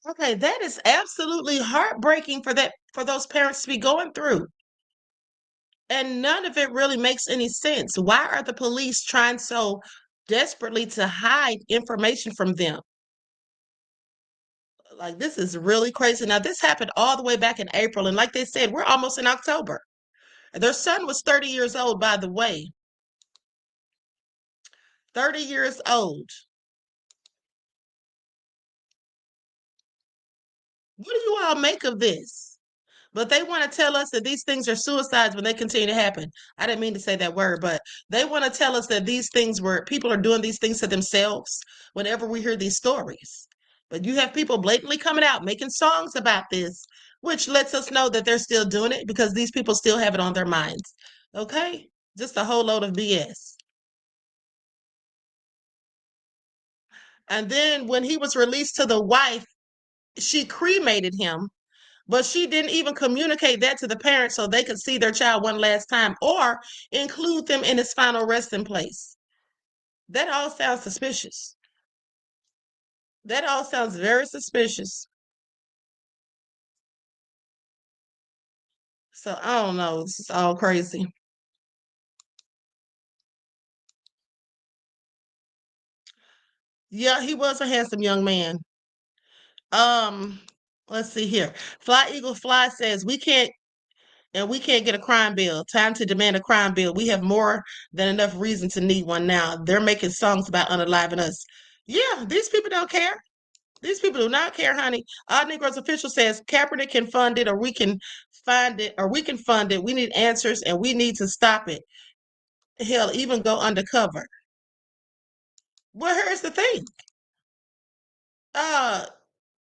Okay, that is absolutely heartbreaking for those parents to be going through. And none of it really makes any sense. Why are the police trying so desperately to hide information from them? Like, this is really crazy. Now, this happened all the way back in April. And like they said, we're almost in October. And their son was 30 years old, by the way. 30 years old. What do you all make of this? But they want to tell us that these things are suicides when they continue to happen. I didn't mean to say that word, but they want to tell us that these things people are doing these things to themselves whenever we hear these stories. But you have people blatantly coming out making songs about this, which lets us know that they're still doing it because these people still have it on their minds. Okay? Just a whole load of BS. And then when he was released to the wife, she cremated him, but she didn't even communicate that to the parents so they could see their child one last time or include them in his final resting place. That all sounds suspicious. That all sounds very suspicious. So I don't know. This is all crazy. Yeah, he was a handsome young man. Um, let's see here. Fly Eagle Fly says we can't get a crime bill. Time to demand a crime bill. We have more than enough reason to need one now. They're making songs about unaliving us. Yeah, these people don't care. These people do not care, honey. Odd Negroes official says Kaepernick can fund it, or we can find it, or we can fund it. We need answers, and we need to stop it. Hell, even go undercover. Well, here's the thing. Uh,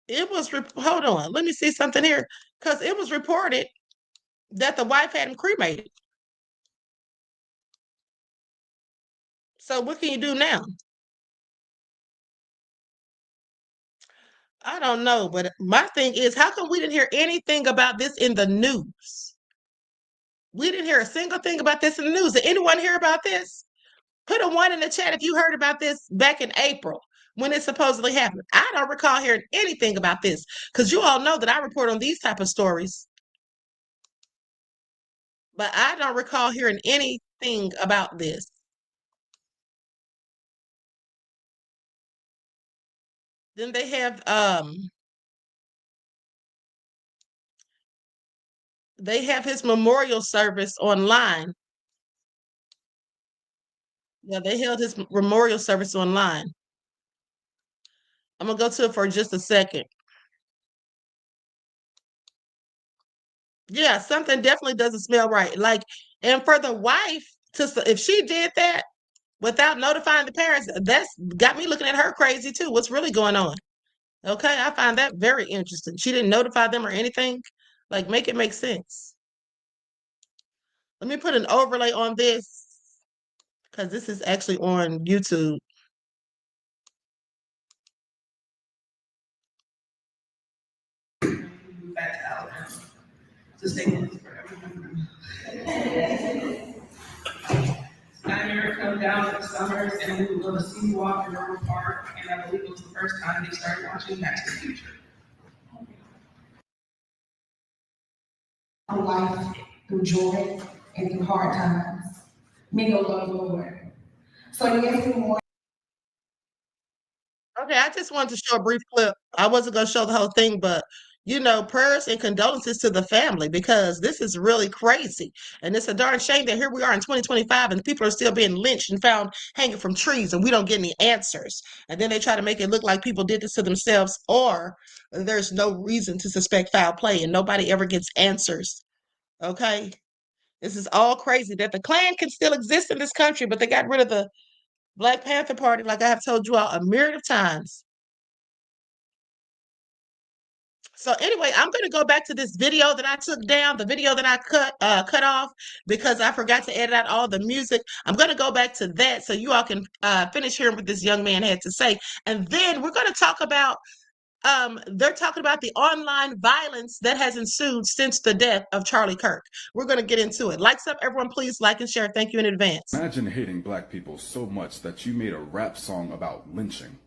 it was hold on. Let me see something here, because it was reported that the wife had him cremated. So what can you do now? I don't know, but my thing is, how come we didn't hear anything about this in the news? We didn't hear a single thing about this in the news. Did anyone hear about this? Put a one in the chat if you heard about this back in April when it supposedly happened. I don't recall hearing anything about this because you all know that I report on these type of stories, but I don't recall hearing anything about this. Then they have his memorial service online. Yeah, they held his memorial service online. I'm gonna go to it for just a second. Yeah, something definitely doesn't smell right. Like, and for the wife if she did that without notifying the parents, that's got me looking at her crazy too. What's really going on? Okay, I find that very interesting. She didn't notify them or anything. Like, make it make sense. Let me put an overlay on this because this is actually on YouTube. Niner come down for summers and we would go to Sea Walk in Norwood Park, and I believe it was the first time they started watching Back to the Future. Our life through joy and through hard times. Me no love the Lord. So yes, more. Okay, I just wanted to show a brief clip. I wasn't going to show the whole thing, but prayers and condolences to the family because this is really crazy. And it's a darn shame that here we are in 2025 and people are still being lynched and found hanging from trees and we don't get any answers. And then they try to make it look like people did this to themselves or there's no reason to suspect foul play and nobody ever gets answers. Okay? This is all crazy that the Klan can still exist in this country, but they got rid of the Black Panther Party, like I have told you all a myriad of times. So anyway, I'm going to go back to this video that I took down, the video that I cut off because I forgot to edit out all the music. I'm going to go back to that so you all can finish hearing what this young man had to say. And then we're going to talk about, they're talking about the online violence that has ensued since the death of Charlie Kirk. We're going to get into it. Likes up, everyone, please like and share. Thank you in advance. Imagine hating black people so much that you made a rap song about lynching.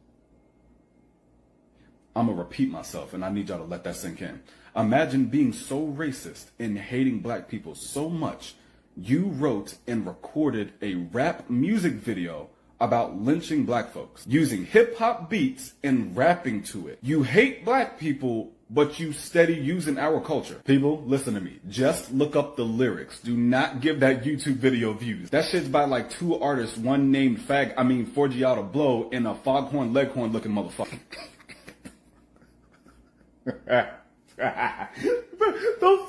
I'm gonna repeat myself and I need y'all to let that sink in. Imagine being so racist and hating black people so much, you wrote and recorded a rap music video about lynching black folks, using hip hop beats and rapping to it. You hate black people, but you steady using our culture. People, listen to me. Just look up the lyrics. Do not give that YouTube video views. That shit's by like two artists, one named Forgiato Blow and a foghorn leghorn looking motherfucker. The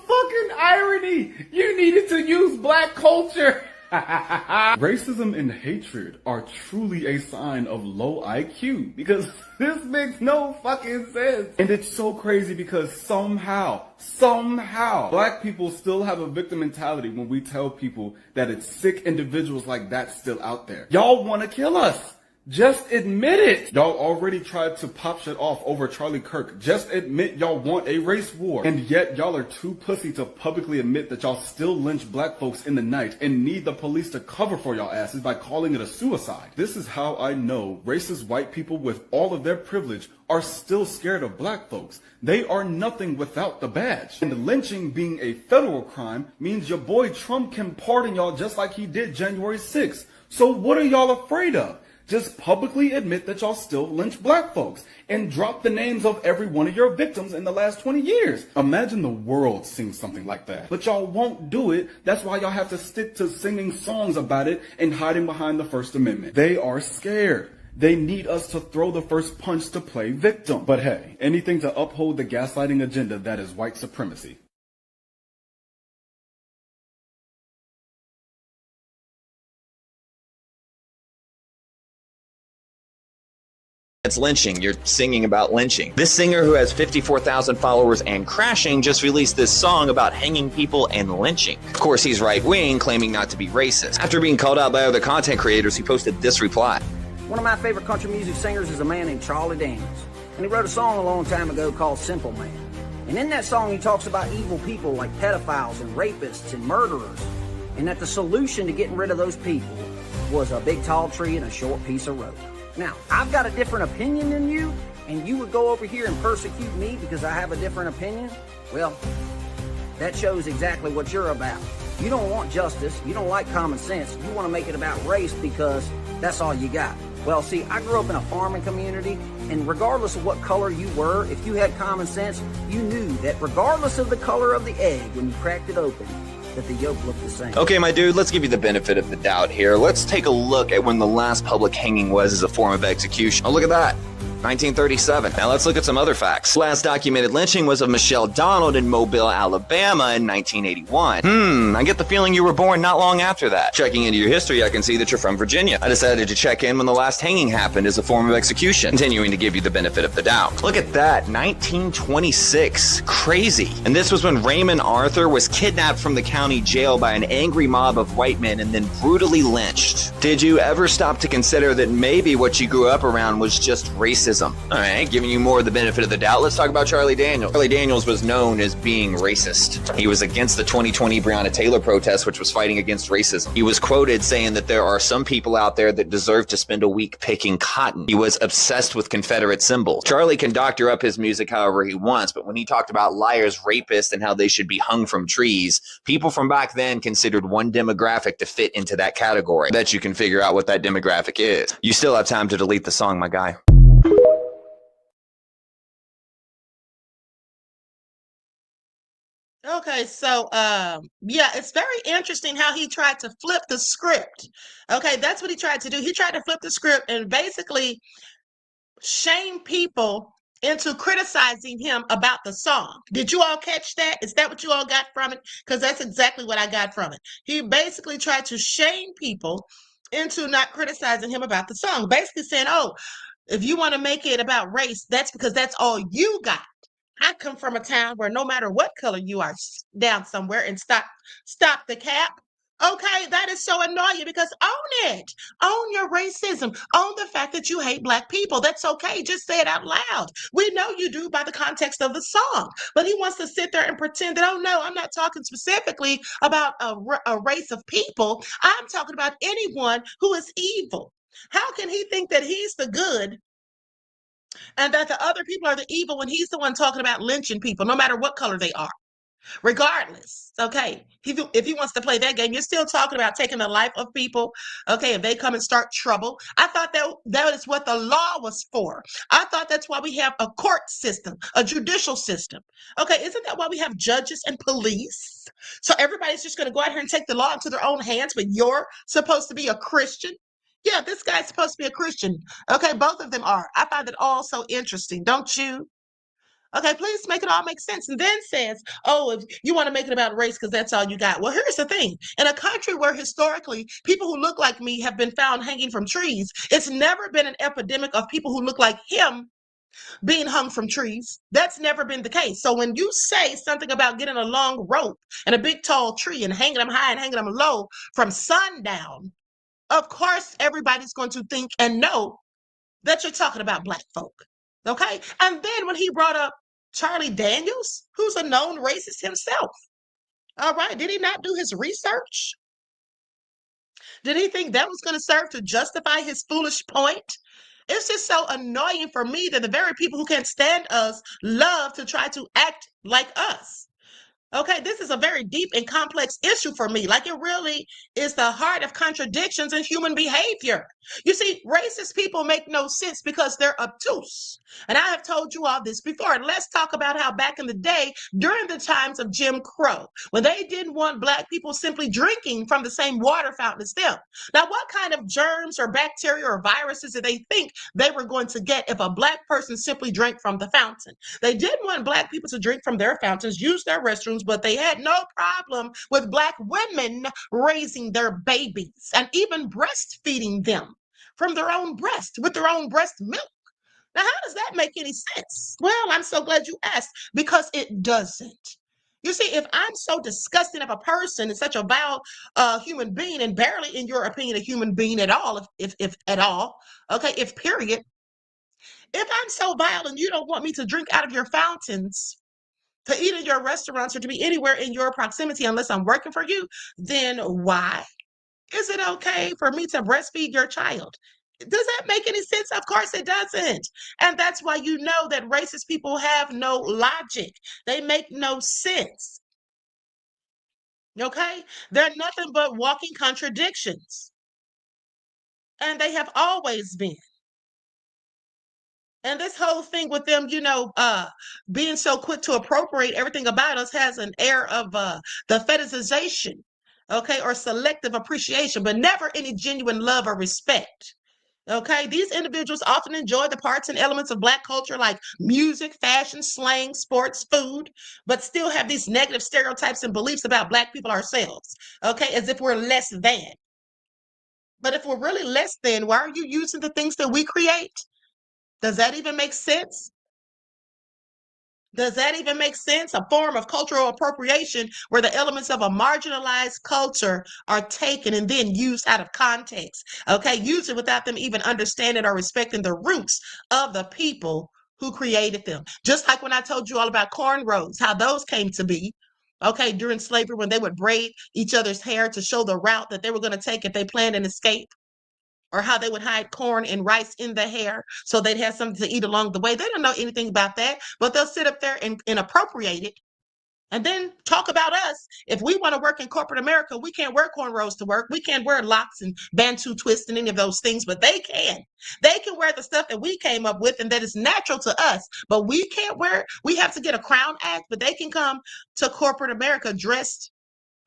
fucking irony! You needed to use black culture Racism and hatred are truly a sign of low IQ because this makes no fucking sense. And it's so crazy because somehow, black people still have a victim mentality when we tell people that it's sick individuals like that still out there. Y'all want to kill us. Just admit it. Y'all already tried to pop shit off over Charlie Kirk. Just admit y'all want a race war. And yet y'all are too pussy to publicly admit that y'all still lynch black folks in the night and need the police to cover for y'all asses by calling it a suicide. This is how I know racist white people with all of their privilege are still scared of black folks. They are nothing without the badge. And lynching being a federal crime means your boy Trump can pardon y'all just like he did January 6th. So what are y'all afraid of? Just publicly admit that y'all still lynch black folks and drop the names of every one of your victims in the last 20 years. Imagine the world seeing something like that. But y'all won't do it. That's why y'all have to stick to singing songs about it and hiding behind the First Amendment. They are scared. They need us to throw the first punch to play victim. But hey, anything to uphold the gaslighting agenda that is white supremacy. It's lynching. You're singing about lynching. This singer who has 54,000 followers and crashing just released this song about hanging people and lynching. Of course, he's right-wing, claiming not to be racist. After being called out by other content creators, he posted this reply. One of my favorite country music singers is a man named Charlie Daniels. And he wrote a song a long time ago called Simple Man. And in that song, he talks about evil people like pedophiles and rapists and murderers. And that the solution to getting rid of those people was a big tall tree and a short piece of rope. Now, I've got a different opinion than you, and you would go over here and persecute me because I have a different opinion? Well, that shows exactly what you're about. You don't want justice, you don't like common sense, you want to make it about race because that's all you got. Well, see, I grew up in a farming community, and regardless of what color you were, if you had common sense, you knew that regardless of the color of the egg, when you cracked it open, that the yolk looked the same. Okay, my dude, let's give you the benefit of the doubt here. Let's take a look at when the last public hanging was as a form of execution. Oh, look at that. 1937. Now let's look at some other facts. Last documented lynching was of Michelle Donald in Mobile, Alabama in 1981. I get the feeling you were born not long after that. Checking into your history, I can see that you're from Virginia. I decided to check in when the last hanging happened as a form of execution, continuing to give you the benefit of the doubt. Look at that, 1926. Crazy. And this was when Raymond Arthur was kidnapped from the county jail by an angry mob of white men and then brutally lynched. Did you ever stop to consider that maybe what you grew up around was just racism? All right, giving you more of the benefit of the doubt, let's talk about Charlie Daniels. Charlie Daniels was known as being racist. He was against the 2020 Breonna Taylor protest, which was fighting against racism. He was quoted saying that there are some people out there that deserve to spend a week picking cotton. He was obsessed with Confederate symbols. Charlie can doctor up his music however he wants, but when he talked about liars, rapists, and how they should be hung from trees, people from back then considered one demographic to fit into that category. I bet you can figure out what that demographic is. You still have time to delete the song, my guy. Okay, so yeah, it's very interesting how he tried to flip the script. Okay, that's what he tried to do. He tried to flip the script and basically shame people into criticizing him about the song. Did you all catch that? Is that what you all got from it? Because that's exactly what I got from it. He basically tried to shame people into not criticizing him about the song, basically saying, oh, if you want to make it about race, that's because that's all you got. I come from a town where no matter what color you are, down somewhere and stop the cap. Okay, that is so annoying because own it. Own your racism. Own the fact that you hate black people. That's okay. Just say it out loud. We know you do by the context of the song, but he wants to sit there and pretend that, oh no, I'm not talking specifically about a race of people. I'm talking about anyone who is evil. How can he think that he's the good and that the other people are the evil when he's the one talking about lynching people, no matter what color they are? Regardless, okay, if he wants to play that game, you're still talking about taking the life of people, okay, if they come and start trouble. I thought that is what the law was for. I thought that's why we have a court system, a judicial system. Okay, isn't that why we have judges and police? So everybody's just going to go out here and take the law into their own hands, but you're supposed to be a Christian? Yeah, this guy's supposed to be a Christian. Okay, both of them are. I find it all so interesting, don't you? Okay, please make it all make sense. And then says, oh, if you want to make it about race because that's all you got. Well, here's the thing. In a country where historically people who look like me have been found hanging from trees, it's never been an epidemic of people who look like him being hung from trees. That's never been the case. So when you say something about getting a long rope and a big tall tree and hanging them high and hanging them low from sundown, of course, everybody's going to think and know that you're talking about Black folk. Okay. And then when he brought up Charlie Daniels, who's a known racist himself, all right, did he not do his research? Did he think that was going to serve to justify his foolish point? It's just so annoying for me that the very people who can't stand us love to try to act like us. Okay, this is a very deep and complex issue for me. Like, it really is the heart of contradictions in human behavior. You see, racist people make no sense because they're obtuse. And I have told you all this before. And let's talk about how back in the day, during the times of Jim Crow, when they didn't want Black people simply drinking from the same water fountain as them. Now, what kind of germs or bacteria or viruses did they think they were going to get if a Black person simply drank from the fountain? They didn't want Black people to drink from their fountains, use their restrooms, but they had no problem with Black women raising their babies and even breastfeeding them from their own breast with their own breast milk. Now, how does that make any sense? Well, I'm so glad you asked, because it doesn't. You see, if I'm so disgusting of a person and such a vile human being, and barely, in your opinion, a human being at all, if at all, okay, if period, if I'm so vile and you don't want me to drink out of your fountains, to eat in your restaurants, or to be anywhere in your proximity unless I'm working for you, then why is it okay for me to breastfeed your child? Does that make any sense? Of course it doesn't. And that's why you know that racist people have no logic. They make no sense. Okay? They're nothing but walking contradictions. And they have always been. And this whole thing with them, being so quick to appropriate everything about us has an air of the fetishization, okay, or selective appreciation, but never any genuine love or respect. Okay, these individuals often enjoy the parts and elements of Black culture like music, fashion, slang, sports, food, but still have these negative stereotypes and beliefs about Black people ourselves, okay, as if we're less than. But if we're really less than, why are you using the things that we create? Does that even make sense? Does that even make sense? A form of cultural appropriation where the elements of a marginalized culture are taken and then used out of context. Okay, used without them even understanding or respecting the roots of the people who created them. Just like when I told you all about cornrows, how those came to be. Okay, during slavery, when they would braid each other's hair to show the route that they were going to take if they planned an escape, or how they would hide corn and rice in the hair so they'd have something to eat along the way. They don't know anything about that, but they'll sit up there and appropriate it and then talk about us. If we want to work in corporate America, we can't wear cornrows to work. We can't wear locks and bantu twists and any of those things, but they can. They can wear the stuff that we came up with and that is natural to us, but we can't wear. We have to get a crown act, but they can come to corporate America dressed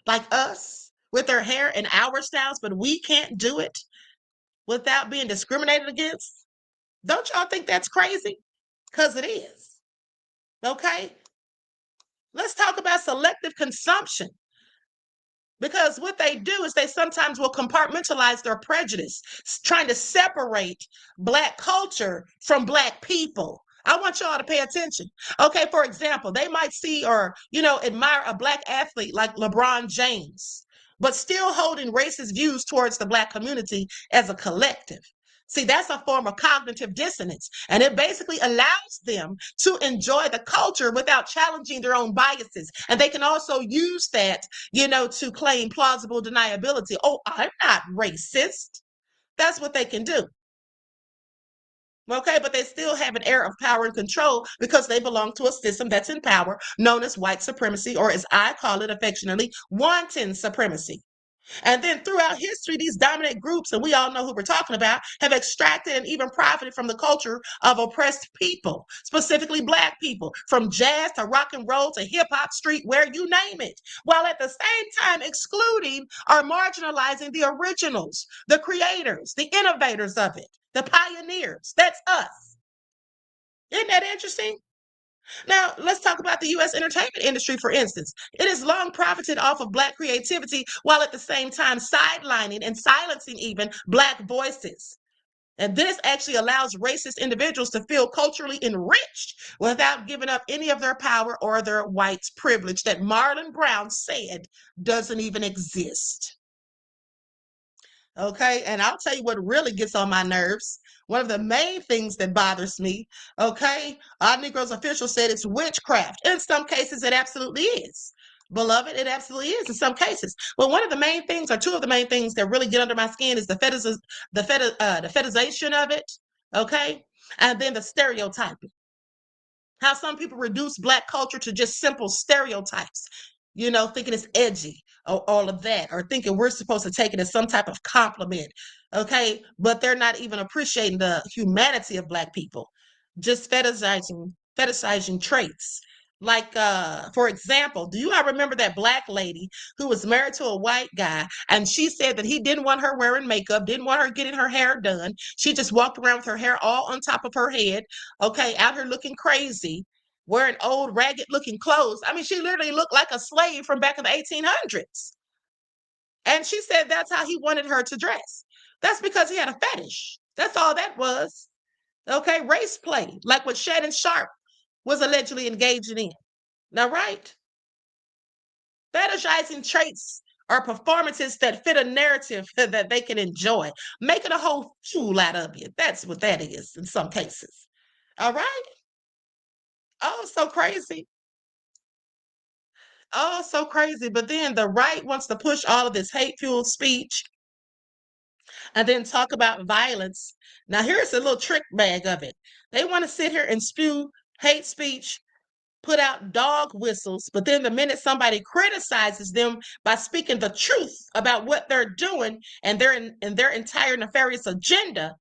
like us with their hair and our styles, but we can't do it without being discriminated against. Don't y'all think that's crazy? Because it is. Okay? Let's talk about selective consumption. Because what they do is they sometimes will compartmentalize their prejudice, trying to separate Black culture from Black people. I want y'all to pay attention. Okay, for example, they might see or, admire a Black athlete like LeBron James, but still holding racist views towards the Black community as a collective. See, that's a form of cognitive dissonance, and it basically allows them to enjoy the culture without challenging their own biases. And they can also use that, to claim plausible deniability. Oh, I'm not racist. That's what they can do. Okay, but they still have an air of power and control because they belong to a system that's in power, known as white supremacy, or as I call it affectionately, wanton supremacy. And then throughout history, these dominant groups, and we all know who we're talking about, have extracted and even profited from the culture of oppressed people, specifically Black people, from jazz to rock and roll to hip hop, streetwear, you name it, while at the same time excluding or marginalizing the originals, the creators, the innovators of it, the pioneers. That's us. Isn't that interesting? Now, let's talk about the U.S. entertainment industry, for instance. It has long profited off of Black creativity while at the same time sidelining and silencing even Black voices. And this actually allows racist individuals to feel culturally enriched without giving up any of their power or their white privilege that Marlon Brown said doesn't even exist. Okay, and I'll tell you what really gets on my nerves. One of the main things that bothers me, okay, our Negroes official said it's witchcraft. In some cases, it absolutely is. Beloved, it absolutely is in some cases. But one of the main things, or two of the main things that really get under my skin, is the fetishization of it, okay, and then the stereotyping. How some people reduce Black culture to just simple stereotypes, thinking it's edgy or all of that, or thinking we're supposed to take it as some type of compliment, okay? But they're not even appreciating the humanity of Black people, just fetishizing traits. Like, for example, do you all remember that Black lady who was married to a white guy, and she said that he didn't want her wearing makeup, didn't want her getting her hair done. She just walked around with her hair all on top of her head, okay, out here looking crazy, wearing old ragged looking clothes. I mean, she literally looked like a slave from back in the 1800s. And she said that's how he wanted her to dress. That's because he had a fetish. That's all that was. Okay, race play, like what Shannon Sharp was allegedly engaging in. Now, right? Fetishizing traits are performances that fit a narrative that they can enjoy, making a whole fool out of you. That's what that is in some cases. All right? Oh, so crazy. Oh, so crazy. But then the right wants to push all of this hate-fueled speech and then talk about violence. Now, here's a little trick bag of it. They want to sit here and spew hate speech, put out dog whistles, but then the minute somebody criticizes them by speaking the truth about what they're doing and their entire nefarious agenda,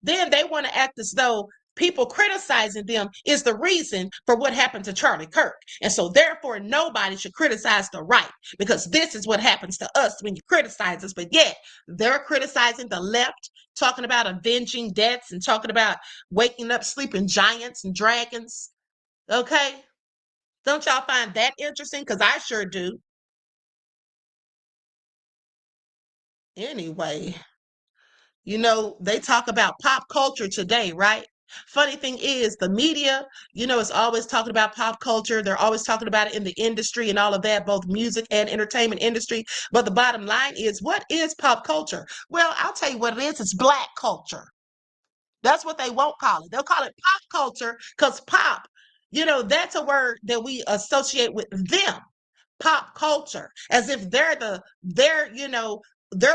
then they want to act as though people criticizing them is the reason for what happened to Charlie Kirk. And so therefore nobody should criticize the right, because this is what happens to us when you criticize us. But yet they're criticizing the left, talking about avenging deaths and talking about waking up sleeping giants and dragons. Okay? Don't y'all find that interesting? Because I sure do. Anyway, they talk about pop culture today, right? Funny thing is, the media, is always talking about pop culture. They're always talking about it in the industry and all of that, both music and entertainment industry. But the bottom line is, what is pop culture? Well, I'll tell you what it is. It's Black culture. That's what they won't call it. They'll call it pop culture because pop, that's a word that we associate with them. Pop culture, as if they're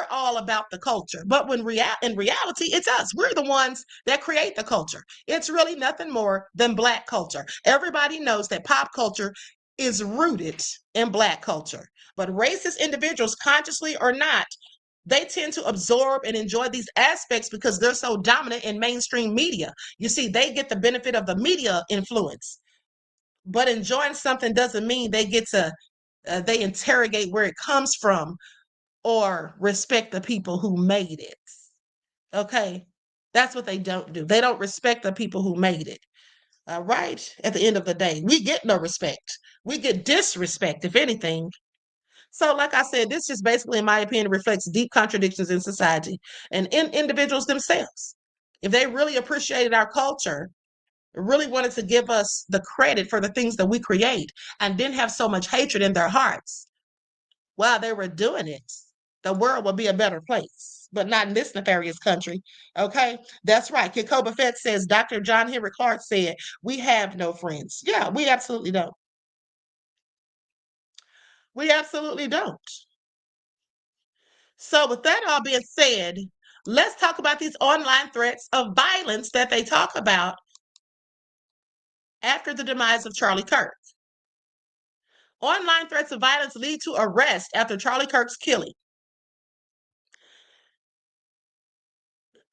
all about the culture. But in reality, it's us. We're the ones that create the culture. It's really nothing more than Black culture. Everybody knows that pop culture is rooted in Black culture. But racist individuals, consciously or not, they tend to absorb and enjoy these aspects because they're so dominant in mainstream media. You see, they get the benefit of the media influence. But enjoying something doesn't mean they get to they interrogate where it comes from or respect the people who made it. Okay, that's what they don't do. They don't respect the people who made it. All right, at the end of the day, we get no respect. We get disrespect, if anything. So, like I said, this just basically, in my opinion, reflects deep contradictions in society and in individuals themselves. If they really appreciated our culture, really wanted to give us the credit for the things that we create, and didn't have so much hatred in their hearts while they were doing it, the world would be a better place. But not in this nefarious country. Okay, that's right. Kikoba Fett says Dr. John Henry Clark said, "We have no friends." Yeah, we absolutely don't. We absolutely don't. So, with that all being said, let's talk about these online threats of violence that they talk about after the demise of Charlie Kirk. Online threats of violence lead to arrest after Charlie Kirk's killing.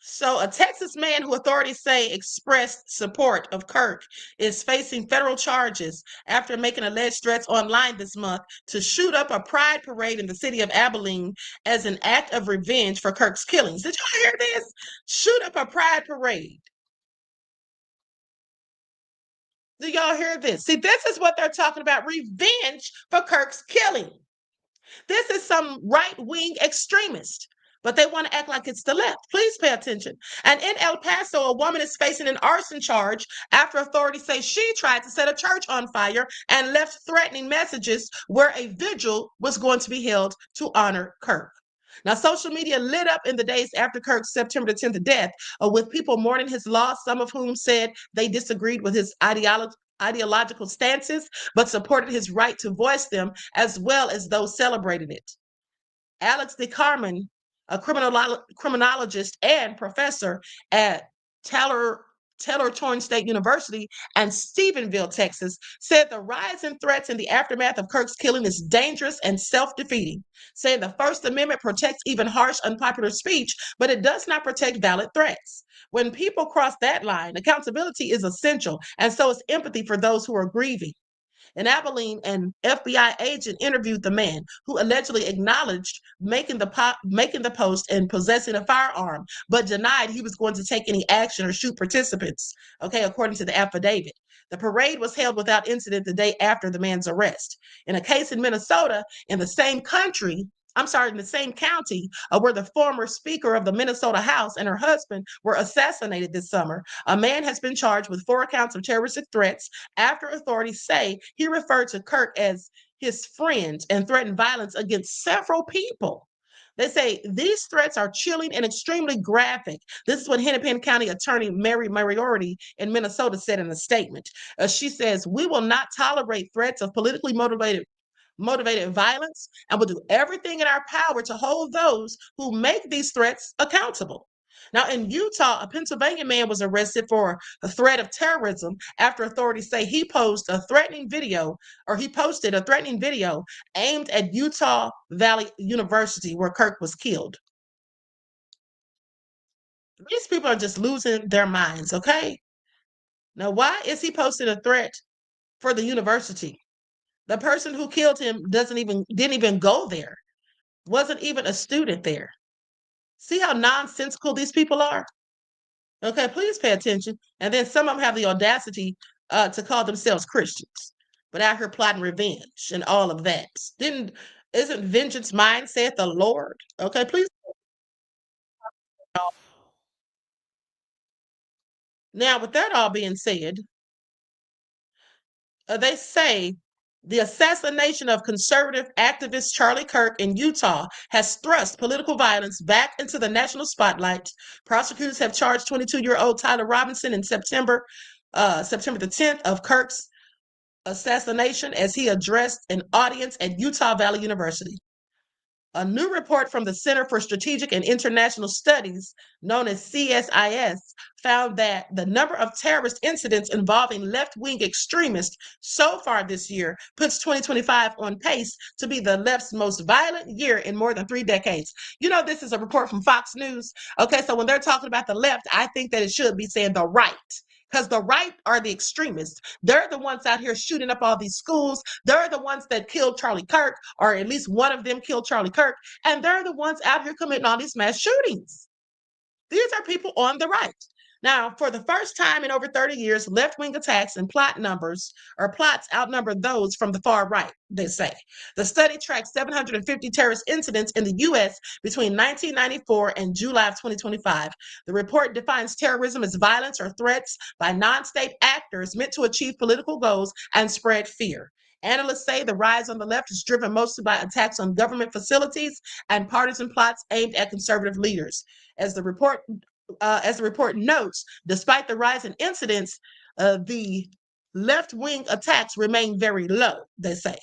So, a Texas man who authorities say expressed support of Kirk is facing federal charges after making alleged threats online this month to shoot up a pride parade in the city of Abilene as an act of revenge for Kirk's killings. Did y'all hear this? Shoot up a pride parade. Do y'all hear this? See, this is what they're talking about, revenge for Kirk's killing. This is some right-wing extremist, but they want to act like it's the left. Please pay attention. And in El Paso, a woman is facing an arson charge after authorities say she tried to set a church on fire and left threatening messages where a vigil was going to be held to honor Kirk. Now, social media lit up in the days after Kirk's September the 10th death, with people mourning his loss, some of whom said they disagreed with his ideological stances, but supported his right to voice them, as well as those celebrating it. Alex DeCarmen, a criminologist and professor at Taylor-Torn State University and Stephenville, Texas, said the rise in threats in the aftermath of Kirk's killing is dangerous and self-defeating, saying the First Amendment protects even harsh, unpopular speech, but it does not protect valid threats. When people cross that line, accountability is essential, and so is empathy for those who are grieving. In Abilene, an FBI agent interviewed the man who allegedly acknowledged making the post and possessing a firearm, but denied he was going to take any action or shoot participants. Okay, according to the affidavit. The parade was held without incident the day after the man's arrest. In a case in Minnesota, in the same county, where the former Speaker of the Minnesota House and her husband were assassinated this summer, a man has been charged with 4 counts of terroristic threats after authorities say he referred to Kirk as his friend and threatened violence against several people. They say these threats are chilling and extremely graphic. This is what Hennepin County Attorney Mary Moriarty in Minnesota said in a statement. She says, "We will not tolerate threats of politically motivated violence and will do everything in our power to hold those who make these threats accountable." Now, in Utah, a Pennsylvania man was arrested for a threat of terrorism after authorities say he posted a threatening video aimed at Utah Valley University, where Kirk was killed. These people are just losing their minds, okay? Now, why is he posting a threat for the university? The person who killed him didn't even go there, wasn't even a student there. See how nonsensical these people are? Okay, please pay attention. And then some of them have the audacity to call themselves Christians, but out here plotting revenge and all of that. Isn't vengeance mine, saith the Lord? Okay, please. Now, with that all being said, they say the assassination of conservative activist Charlie Kirk in Utah has thrust political violence back into the national spotlight. Prosecutors have charged 22-year-old Tyler Robinson in September the 10th of Kirk's assassination as he addressed an audience at Utah Valley University. A new report from the Center for Strategic and International Studies, known as CSIS, found that the number of terrorist incidents involving left-wing extremists so far this year puts 2025 on pace to be the left's most violent year in more than 3 decades. You know, this is a report from Fox News. Okay, so when they're talking about the left, I think that it should be saying the right. Because the right are the extremists. They're the ones out here shooting up all these schools. They're the ones that killed Charlie Kirk, or at least one of them killed Charlie Kirk. And they're the ones out here committing all these mass shootings. These are people on the right. Now, for the first time in over 30 years, left-wing attacks and plots outnumber those from the far right, they say. The study tracked 750 terrorist incidents in the U.S. between 1994 and July of 2025. The report defines terrorism as violence or threats by non-state actors meant to achieve political goals and spread fear. Analysts say the rise on the left is driven mostly by attacks on government facilities and partisan plots aimed at conservative leaders. As the report notes, despite the rise in incidents, the left-wing attacks remain very low, they say.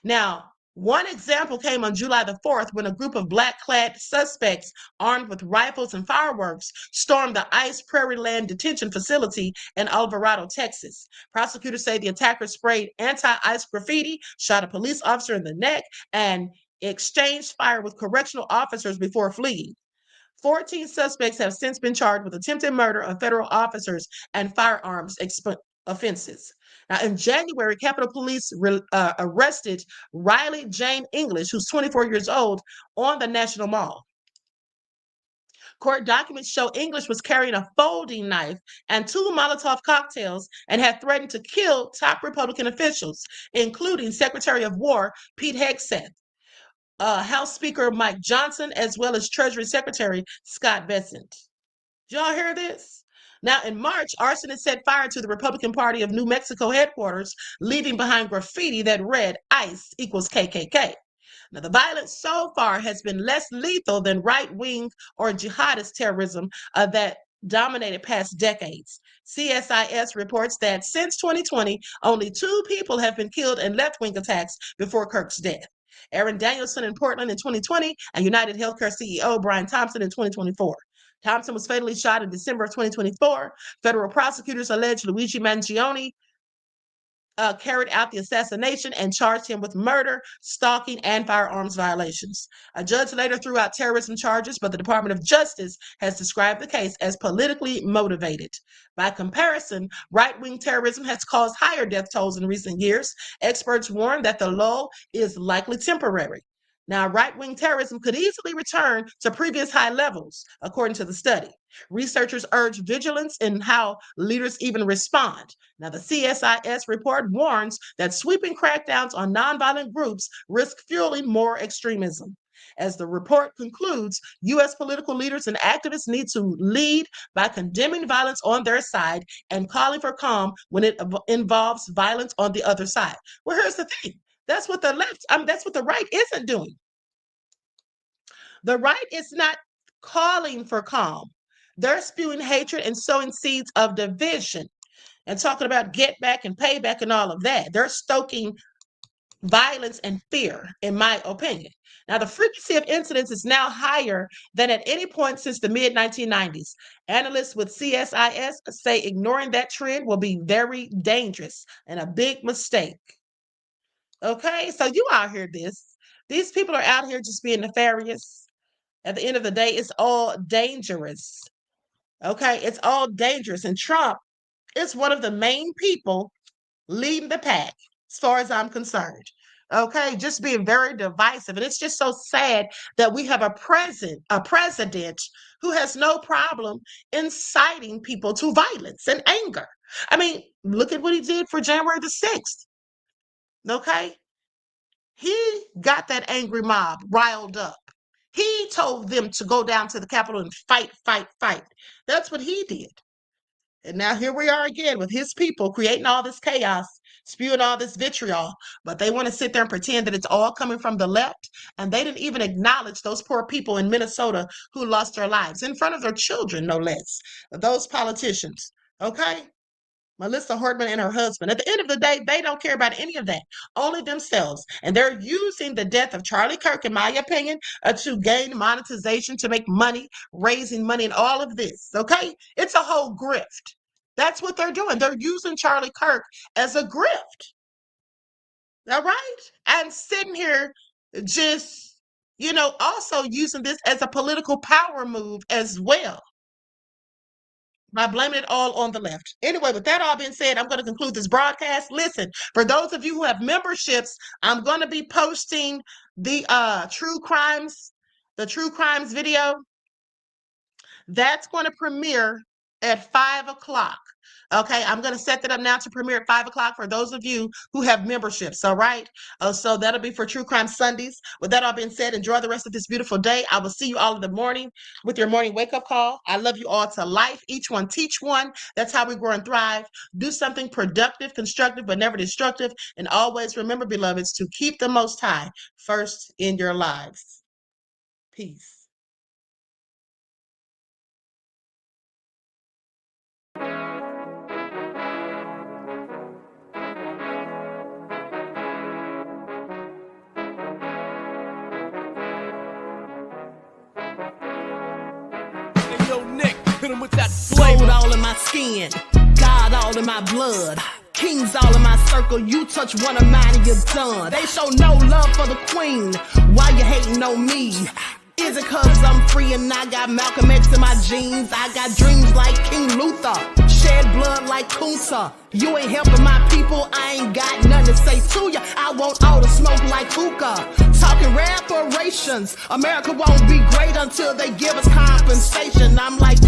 Now, one example came on July the 4th when a group of black-clad suspects armed with rifles and fireworks stormed the ICE Prairie Land Detention Facility in Alvarado, Texas. Prosecutors say the attackers sprayed anti-ICE graffiti, shot a police officer in the neck, and exchanged fire with correctional officers before fleeing. 14 suspects have since been charged with attempted murder of federal officers and firearms offenses. Now, in January, Capitol Police arrested Riley Jane English, who's 24 years old, on the National Mall. Court documents show English was carrying a folding knife and 2 Molotov cocktails and had threatened to kill top Republican officials, including Secretary of War Pete Hegseth, House Speaker Mike Johnson, as well as Treasury Secretary Scott Bessent. Did y'all hear this? Now, in March, arsonists set fire to the Republican Party of New Mexico headquarters, leaving behind graffiti that read ICE equals KKK. Now, the violence so far has been less lethal than right-wing or jihadist terrorism that dominated past decades. CSIS reports that since 2020, only 2 people have been killed in left-wing attacks before Kirk's death. Aaron Danielson in Portland in 2020 and United Healthcare CEO Brian Thompson in 2024. Thompson was fatally shot in December of 2024. Federal prosecutors allege Luigi Mangione carried out the assassination and charged him with murder, stalking, and firearms violations. A judge later threw out terrorism charges, but the Department of Justice has described the case as politically motivated. By comparison, right-wing terrorism has caused higher death tolls in recent years. Experts warn that the lull is likely temporary. Now, right-wing terrorism could easily return to previous high levels, according to the study. Researchers urge vigilance in how leaders even respond. Now, the CSIS report warns that sweeping crackdowns on nonviolent groups risk fueling more extremism. As the report concludes, U.S. political leaders and activists need to lead by condemning violence on their side and calling for calm when it involves violence on the other side. Well, here's the thing. That's what the left, that's what the right isn't doing. The right is not calling for calm. They're spewing hatred and sowing seeds of division and talking about get back and payback and all of that. They're stoking violence and fear, in my opinion. Now, the frequency of incidents is now higher than at any point since the mid-1990s. Analysts with CSIS say ignoring that trend will be very dangerous and a big mistake. Okay, so you all hear this. These people are out here just being nefarious. At the end of the day, it's all dangerous. Okay, it's all dangerous. And Trump is one of the main people leading the pack, as far as I'm concerned. Okay, just being very divisive. And it's just so sad that we have a president who has no problem inciting people to violence and anger. I mean, look at what he did for January the 6th. Okay? He got that angry mob riled up. He told them to go down to the Capitol and fight, fight, fight. That's what he did. And now here we are again with his people creating all this chaos, spewing all this vitriol. But they want to sit there and pretend that it's all coming from the left. And they didn't even acknowledge those poor people in Minnesota who lost their lives in front of their children, no less. Those politicians, okay? Melissa Hortman and her husband. At the end of the day, they don't care about any of that, only themselves. And they're using the death of Charlie Kirk, in my opinion, to gain monetization, to make money, raising money, and all of this, okay? It's a whole grift. That's what they're doing. They're using Charlie Kirk as a grift, all right? And sitting here just, also using this as a political power move as well, by blaming it all on the left. Anyway, with that all being said, I'm going to conclude this broadcast. Listen, for those of you who have memberships, I'm going to be posting the true crimes video. That's going to premiere at 5 o'clock. Okay, I'm going to set that up now to premiere at 5 o'clock for those of you who have memberships, all right? So that'll be for True Crime Sundays. With that all being said, enjoy the rest of this beautiful day. I will see you all in the morning with your morning wake-up call. I love you all to life. Each one teach one. That's how we grow and thrive. Do something productive, constructive, but never destructive. And always remember, beloveds, to keep the Most High first in your lives. Peace. Gold all in my skin, God all in my blood, kings all in my circle. You touch one of mine and you're done. They show no love for the queen. Why you hating on me? Is it cause I'm free and I got Malcolm X in my jeans? I got dreams like King Luther, shed blood like Kunta. You ain't helping my people, I ain't got nothing to say to ya. I want all the smoke like hookah. Talking reparations, America won't be great until they give us compensation. I'm like,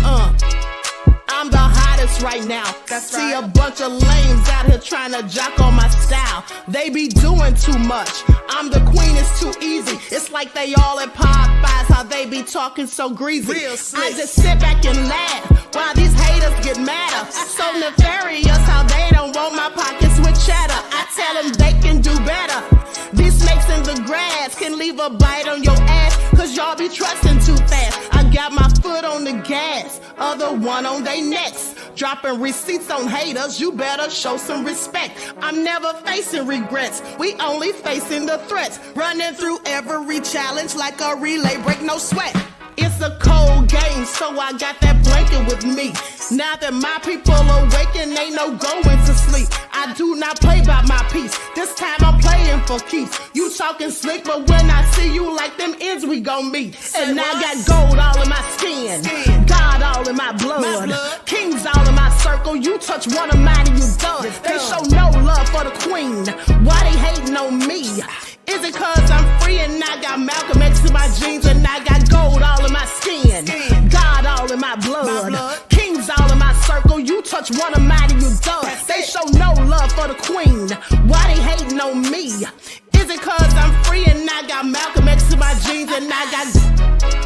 I'm the hottest right now. See a bunch of lames out here trying to jock on my style. They be doing too much. I'm the queen, it's too easy. It's like they all at Popeyes, how they be talking so greasy. I just sit back and laugh while these haters get madder. So nefarious how they don't want my pockets with cheddar. I tell them they can do better. These snakes in the grass can leave a bite on your ass, cause y'all be trusting too fast. I got my foot on the gas, other one on they necks. Dropping receipts on haters, you better show some respect. I'm never facing regrets, we only facing the threats. Running through every challenge like a relay, break no sweat. It's a cold game, so I got that blanket with me. Now that my people awaken, ain't no going to sleep. I do not play by my piece, this time I'm playing for keeps. You talking slick, but when I see you like them ends, we gon' meet. And I got gold all in my skin, God all in my blood, kings all in my circle. You touch one of mine and you done. They show no love for the queen, why they hating on me? Is it cause I'm free and I got Malcolm X in my jeans and I got gold all in my skin, God all in my blood, kings all in my circle. You touch one of mine and you done. They show no love for the queen, why they hating on me? Is it cause I'm free and I got Malcolm X in my jeans and I got